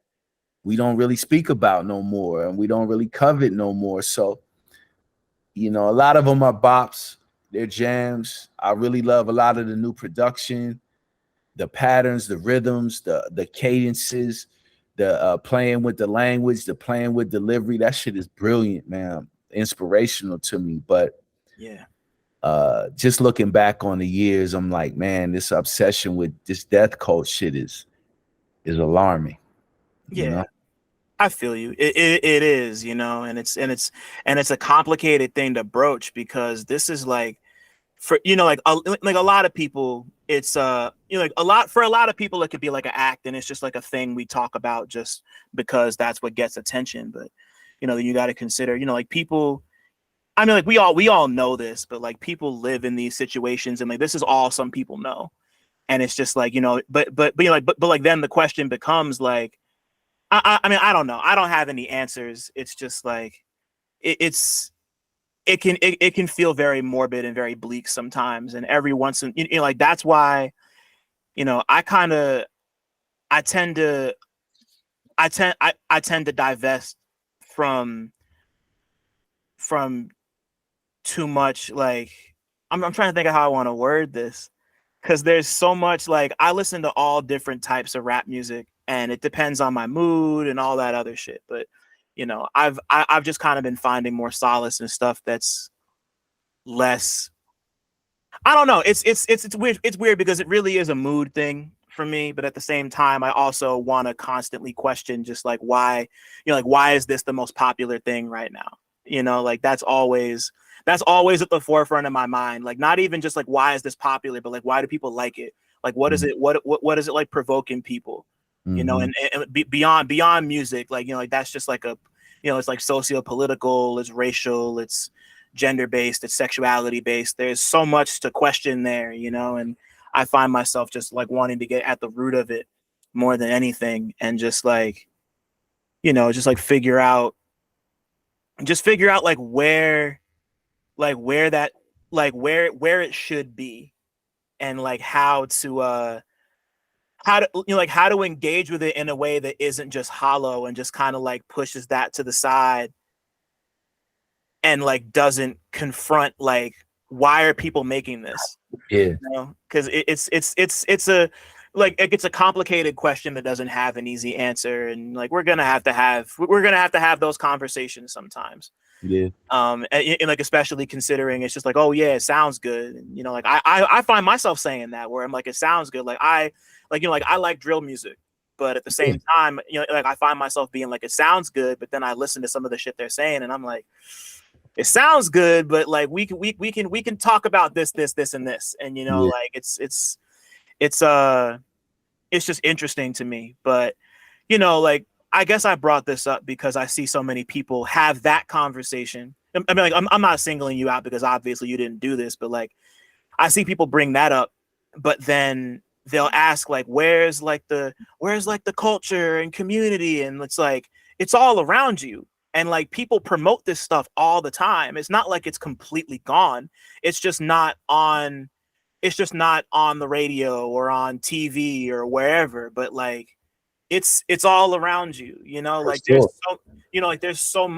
we don't really speak about no more and we don't really covet no more. So, you know, a lot of them are bops, they're jams. I really love a lot of the new production, the patterns, the rhythms, the cadences, the playing with the language, the playing with delivery. That shit is brilliant, man. Inspirational to me. But Yeah. just looking back on the years, I'm like, man, this obsession with this death cult shit is alarming. You Yeah. know? I feel you. It is, you know, and it's a complicated thing to broach because this is like, for like a lot of people, it's like a lot of people it could be like an act, and it's just like a thing we talk about just because that's what gets attention. But you got to consider, like people, I mean, like we all know this, but like people live in these situations, and like this is all some people know. And it's just like, but like then the question becomes like, I mean, I don't know, I don't have any answers. It's just like it's it can feel very morbid and very bleak sometimes, and every once in like that's why I kind of I tend to I tend to divest from from too much, like I'm trying to think of how I want to word this, because there's so much, like I listen to all different types of rap music and it depends on my mood and all that other shit. But I've just kind of been finding more solace in stuff that's less, I don't know. It's weird. It's weird because it really is a mood thing for me, but at the same time, I also want to constantly question just like why, like why is this the most popular thing right now? Like that's always at the forefront of my mind. Like not even just like why is this popular, but like why do people like it? Like what is Mhm. it? What is it like provoking people? Mhm. And beyond music, like like that's just like a, it's like socio-political, it's racial, it's gender based, it's sexuality based. There's so much to question there, and I find myself just like wanting to get at the root of it more than anything, and just like, just like figure out like like where that like where it should be, and like how to like how to engage with it in a way that isn't just hollow and just kind of like pushes that to the side, and like doesn't confront like why are people making this, Yeah. you know? Because it's a like it's a complicated question that doesn't have an easy answer, and like we're gonna have those conversations sometimes. Yeah. And like especially considering it's just like, oh yeah, it sounds good, and you know, like I find myself saying that, where I'm like, it sounds good, like I like, you know, like I like drill music, but at the Yeah. same time, you know, like I find myself being like, it sounds good, but then I listen to some of the shit they're saying, and I'm like, it sounds good, but like we can talk about this and this, and you know, Yeah. like it's it's just interesting to me. But you know, like I guess I brought this up because I see so many people have that conversation. I mean, like I'm not singling you out because obviously you didn't do this, but like I see people bring that up, but then they'll ask like, where's like the culture and community, and it's like it's all around you. And like people promote this stuff all the time. It's not like it's completely gone. It's just not on the radio or on TV or wherever, but like it's all around you, you know, For like sure. there's so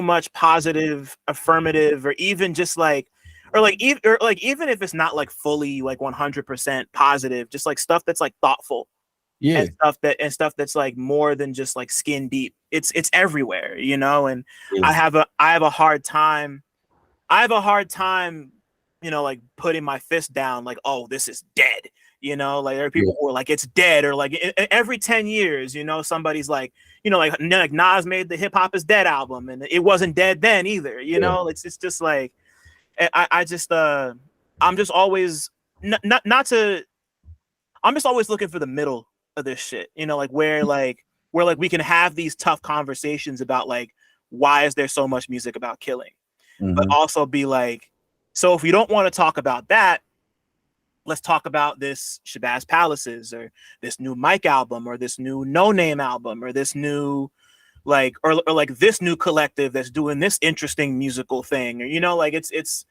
much positive, affirmative, or even just like even if it's not like fully like 100% positive, just like stuff that's like thoughtful, Yeah. and stuff that's like more than just like skin deep. It's everywhere, you know. And Yeah. I have a hard time you know, like putting my fist down, like, oh, this is dead. You know, like there are Yeah. people who are like, it's dead, or like every 10 years, you know, somebody's like, you know, like Nas made the Hip Hop is Dead album, and it wasn't dead then either. You Yeah. know, it's just like I just I'm just always not to I'm just always looking for the middle of this shit. You know, like where we can have these tough conversations about like why is there so much music about killing, but Mm-hmm. also be like, so if you don't want to talk about that, let's talk about this Shabazz Palaces, or this new Mike album, or this new No Name album, or this new or like this new collective that's doing this interesting musical thing, or you know, like it's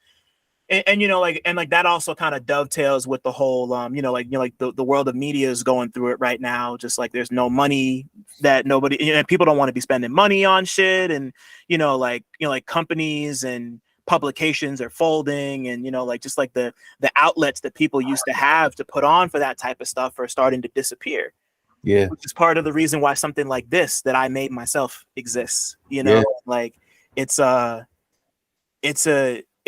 and you know, like, and like that also kind of dovetails with the whole you know, like, you know, like the world of media is going through it right now, just like there's no money, that nobody, you know, people don't want to be spending money on shit, and you know, like companies and publications are folding, and you know, like just like the outlets that people used to have to put on for that type of stuff are starting to disappear, Yeah. which is part of the reason why something like this that I made myself exists, you Yeah. know. Like it's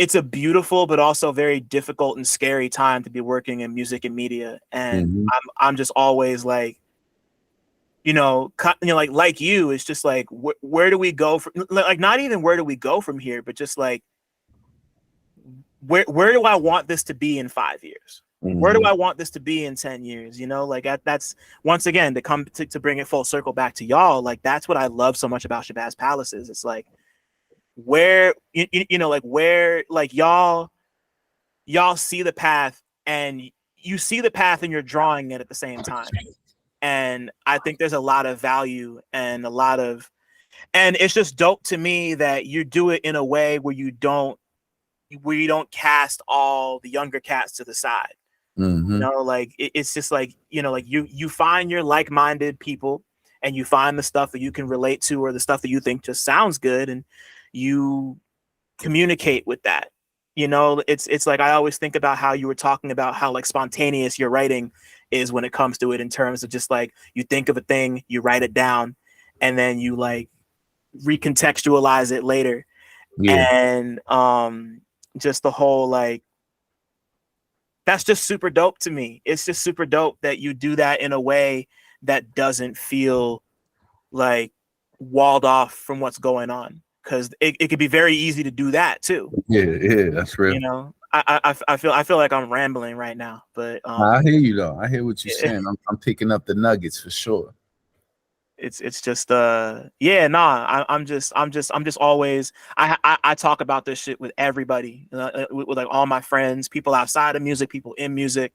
it's a beautiful but also very difficult and scary time to be working in music and media. And Mm-hmm. I'm just always like, you know, like you, it's just like where do we go from, like, not even where do we go from here, but just like where do I want this to be in 5 years? Where do Mm-hmm. I want this to be in 10 years? You know, like that's once again to come to bring it full circle back to y'all. Like that's what I love so much about Shabazz Palaces. It's like where you know, like where like y'all see the path, and you see the path and you're drawing it at the same time. And I think there's a lot of value and and it's just dope to me that you do it in a way where you don't cast all the younger cats to the side. You Mm-hmm. know, like it's just like, you know, like you find your like-minded people, and you find the stuff that you can relate to, or the stuff that you think just sounds good, and you communicate with that. You know, it's like I always think about how you were talking about how like spontaneous your writing is when it comes to it, in terms of just like you think of a thing, you write it down, and then you like recontextualize it later. Yeah. And just the whole like that's just super dope to me. It's just super dope that you do that in a way that doesn't feel like walled off from what's going on, because it could be very easy to do that too. Yeah. Yeah. That's real. You know, I feel like I'm rambling right now, but I hear you though. I hear what you're saying. I'm picking up the nuggets for sure. it's just yeah, nah, I'm just always I talk about this shit with everybody, with like all my friends, people outside of music, people in music.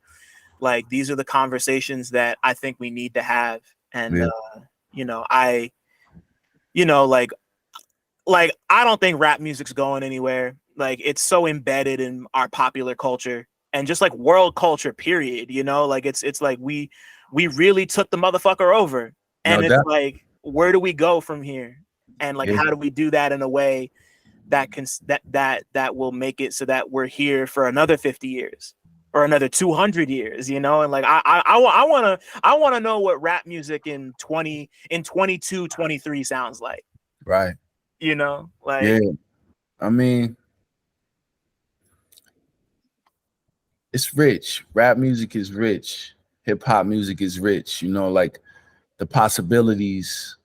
Like these are the conversations that I think we need to have. And Yeah. you know, you know, like I don't think rap music's going anywhere. Like it's so embedded in our popular culture and just like world culture, period. You know, like it's like we really took the motherfucker over, No and it's doubt. like where do we go from here? And like Yeah. how do we do that in a way that can that will make it so that we're here for another 50 years or another 200 years, you know? And like I want to know what rap music in 22 23 sounds like, Right. you know? Yeah. Like I mean, it's rich. Rap music is rich. Hip hop music is rich. You know, like the possibilities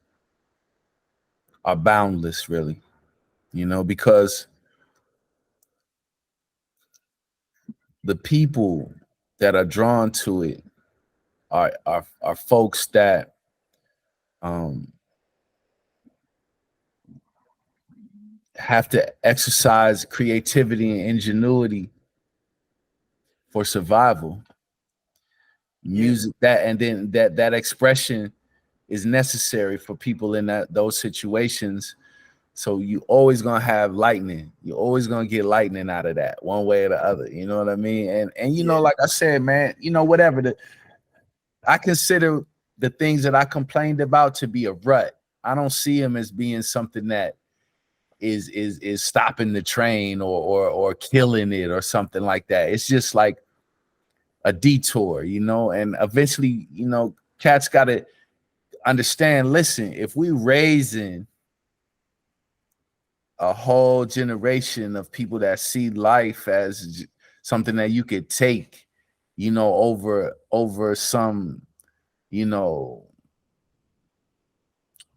are boundless, really. You know, because the people that are drawn to it are folks that um have to exercise creativity and ingenuity for survival. yeah, Music that and then that expression is necessary for people in those situations. So you always gonna have lightning. You're always gonna get lightning out of that one way or the other. You know what I mean? And you know, yeah, like I said, man, you know, whatever I consider the things that I complained about to be a rut. I don't see them as being something that is stopping the train or killing it or something like that. It's just like a detour, you know, and eventually, you know, cats gotta understand, listen, if we raising a whole generation of people that see life as something that you could take, you know, over some, you know,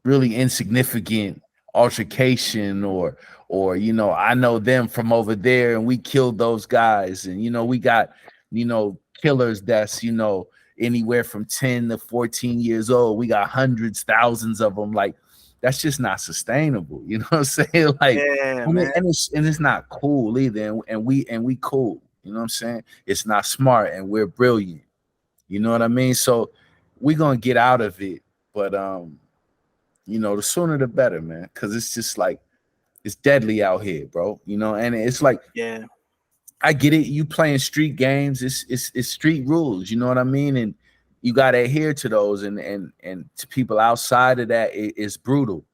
really insignificant altercation or you know, I know them from over there and we killed those guys, and you know, we got, you know, killers that's, you know, anywhere from 10 to 14 years old. We got hundreds, thousands of them. Like that's just not sustainable. You know what I'm saying? Like, yeah, and, man. it's not cool either. And we cool. You know what I'm saying? It's not smart, and we're brilliant. You know what I mean? So we're gonna get out of it, but you know, the sooner the better, man. Cause it's just like it's deadly out here, bro. You know, and it's like Yeah, I get it. You playing street games, it's street rules, you know what I mean? And you gotta adhere to those, and to people outside of that, it's brutal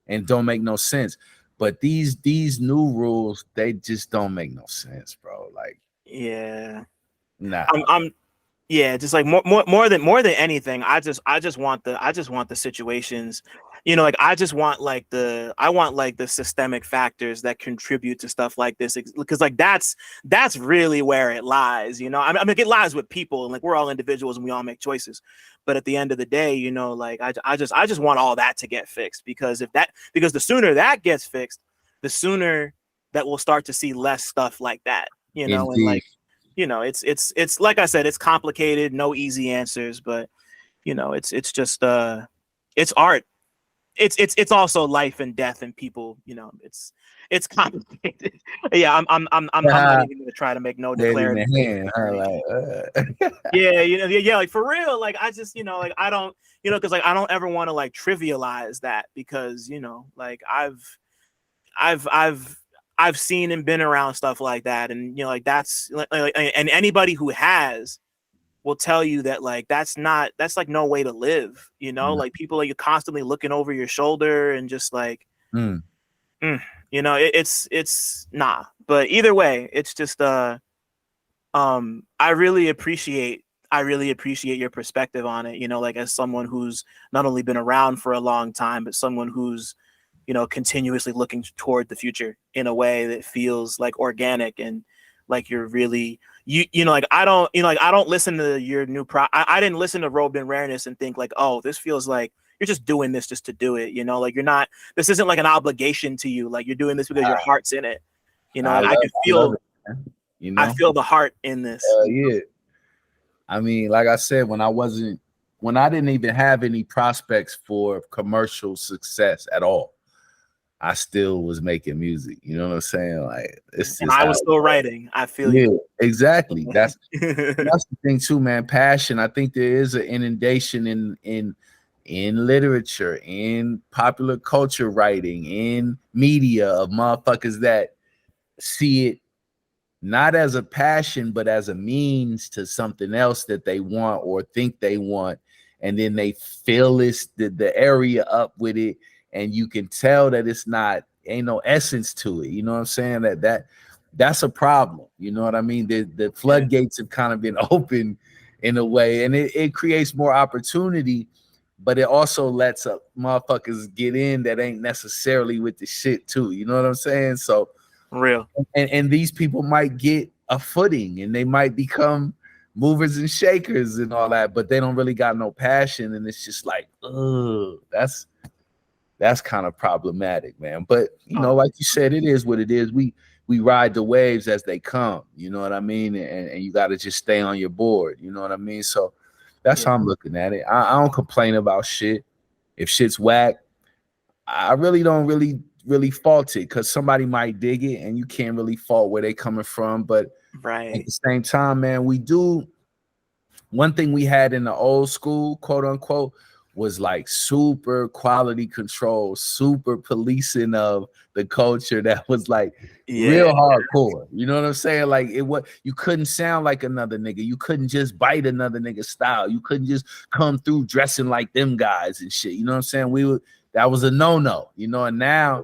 and don't make no sense. But these new rules, they just don't make no sense, bro. Like, yeah. nah. I'm Yeah, just like more than anything, I just want the situations, you know, like I want like the systemic factors that contribute to stuff like this, because like that's really where it lies, you know. I mean it lies with people, and like we're all individuals and we all make choices, but at the end of the day, you know, like I just want all that to get fixed, because the sooner that gets fixed, the sooner that we'll start to see less stuff like that, you know. And Indeed. like, you know, it's like I said, it's complicated, no easy answers, but you know, it's just it's art. It's also life and death and people, you know, it's complicated. Yeah, I'm not even gonna try to make no Head in declarative the hand, statements. huh? Like, Like, yeah, you know, yeah, like for real. Like I just, you know, like I don't, you know, because like I don't ever want to like trivialize that, because you know, like I've I've I've seen and been around stuff like that, and you know, like that's and anybody who has will tell you that like that's like no way to live. You know, no. like people are you constantly looking over your shoulder and just like, Mm. mm, you know, it's nah. But either way, it's just I really appreciate your perspective on it. You know, like as someone who's not only been around for a long time, but someone who's, you know, continuously looking toward the future in a way that feels like organic and like you're really you know, like I don't, you know, like I don't listen to your new I didn't listen to Robed in Rareness and think like, oh, this feels like you're just doing this just to do it, you know, like you're not, this isn't like an obligation to you, like you're doing this because your heart's in it, you know, I like love I love it, man. You I know? feel the heart in this. Yeah. I mean, like I said, when I didn't even have any prospects for commercial success at all, I still was making music. You know what I'm saying? Like it's And just I how was it still goes. writing. I feel Yeah, you. exactly. That's the thing too, man. Passion. I think there is an inundation in literature, in popular culture writing, in media of motherfuckers that see it not as a passion, but as a means to something else that they want or think they want. And then they fill the area up with it. And you can tell that it's not, ain't no essence to it. You know what I'm saying? That's a problem. You know what I mean? The floodgates have kind of been open in a way, and it creates more opportunity, but it also lets motherfuckers get in that ain't necessarily with the shit too. You know what I'm saying? So real. And these people might get a footing and they might become movers and shakers and all that, but they don't really got no passion, and it's just like, ugh, that's kind of problematic, man. But you know, like you said, it is what it is. We ride the waves as they come, you know what I mean? And you got to just stay on your board, you know what I mean? So that's how I'm looking at it. I don't complain about shit. If shit's whack, I really don't really fault it, because somebody might dig it and you can't really fault where they coming from. But right at the same time, man, we do. One thing we had in the old school, quote unquote, was like super quality control, super policing of the culture that was like real hardcore. You know what I'm saying? Like you couldn't sound like another nigga. You couldn't just bite another nigga's style. You couldn't just come through dressing like them guys and shit. You know what I'm saying? That was a no-no, you know, and now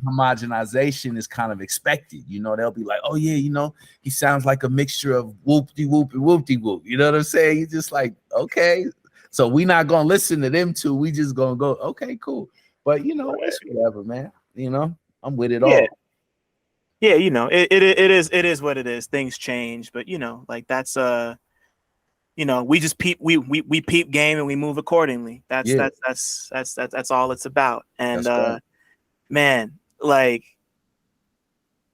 homogenization is kind of expected. You know, they'll be like, oh yeah, you know, he sounds like a mixture of whoop-de-whoop and whoop-de-whoop. You know what I'm saying? You're just like, okay. So we not gonna listen to them two. We just gonna go, okay, cool. But you know, it's whatever, man. You know, I'm with it all. Yeah, you know, it is what it is. Things change, but you know, like that's you know, we just peep we peep game and we move accordingly. That's all it's about. And man, like,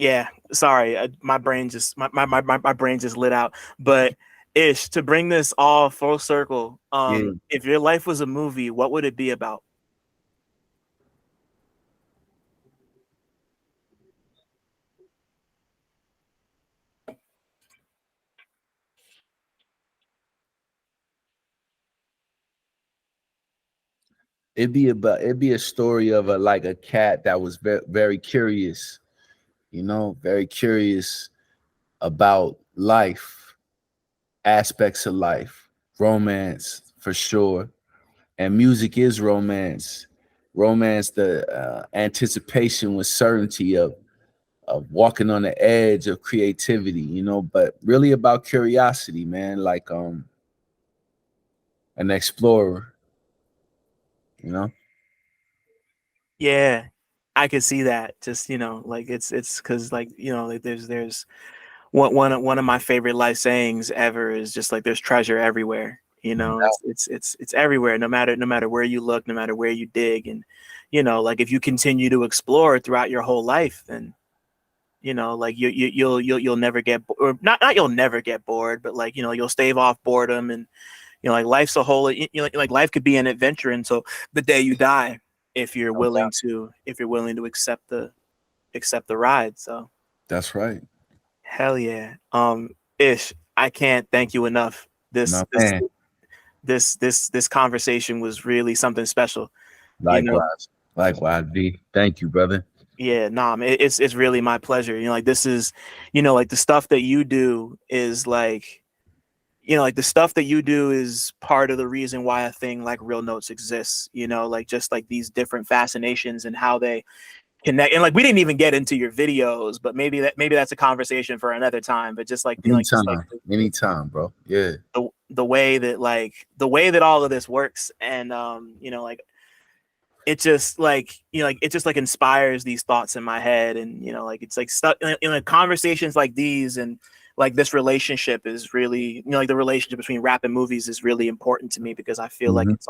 yeah, sorry, my brain just my brain just lit out. But Ish, to bring this all full circle, if your life was a movie, what would it be about? It'd be a story of a cat that was very, very curious, you know, very curious about life, aspects of life, romance for sure. And music is romance. Romance, the anticipation with certainty of walking on the edge of creativity, you know, but really about curiosity, man, like an explorer, you know. Yeah, I could see that. Just, you know, like it's because, like, you know, like there's one of my favorite life sayings ever is just like there's treasure everywhere. You know, it's everywhere, no matter where you look, no matter where you dig. And you know, like if you continue to explore throughout your whole life, then you know, like you'll never get, or not you'll never get bored, but like, you know, you'll stave off boredom. And you know, like life's a whole, you know, like life could be an adventure until the day you die, if you're willing to accept the ride. So That's right. hell yeah. Ish, I can't thank you enough. This conversation was really something special. Likewise. You know? Likewise, D. Thank you, brother. Yeah, nah, it's really my pleasure. You know, like this is, you know, like the stuff that you do is like, you know, like the stuff that you do is part of the reason why a thing like Real Notes exists. You know, like just like these different fascinations and how they connect. And like we didn't even get into your videos, but maybe that's a conversation for another time. But just like anytime, bro. Yeah. The way that all of this works, and you know, like it just like, you know, like it just like inspires these thoughts in my head. And you know, like it's like stuff in like conversations like these, and like this relationship is really, you know, like the relationship between rap and movies is really important to me, because I feel like it's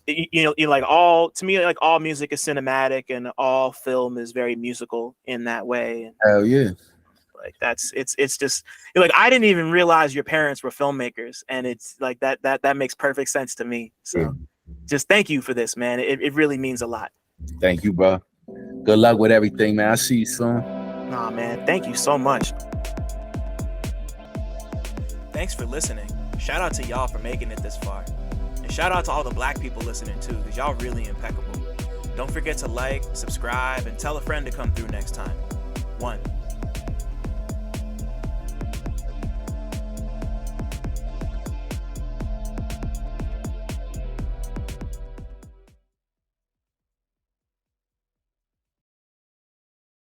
you know, like all, to me, like all music is cinematic and all film is very musical in that way. And hell yeah. like it's just, you know, like I didn't even realize your parents were filmmakers, and it's like that makes perfect sense to me. So just thank you for this, man. It really means a lot. Thank you, bro. Good luck with everything, man. I'll see you soon. Nah, man, thank you so much. Thanks for listening. Shout out to y'all for making it this far. And shout out to all the black people listening too, because y'all really impeccable. Don't forget to like, subscribe, and tell a friend to come through next time. One.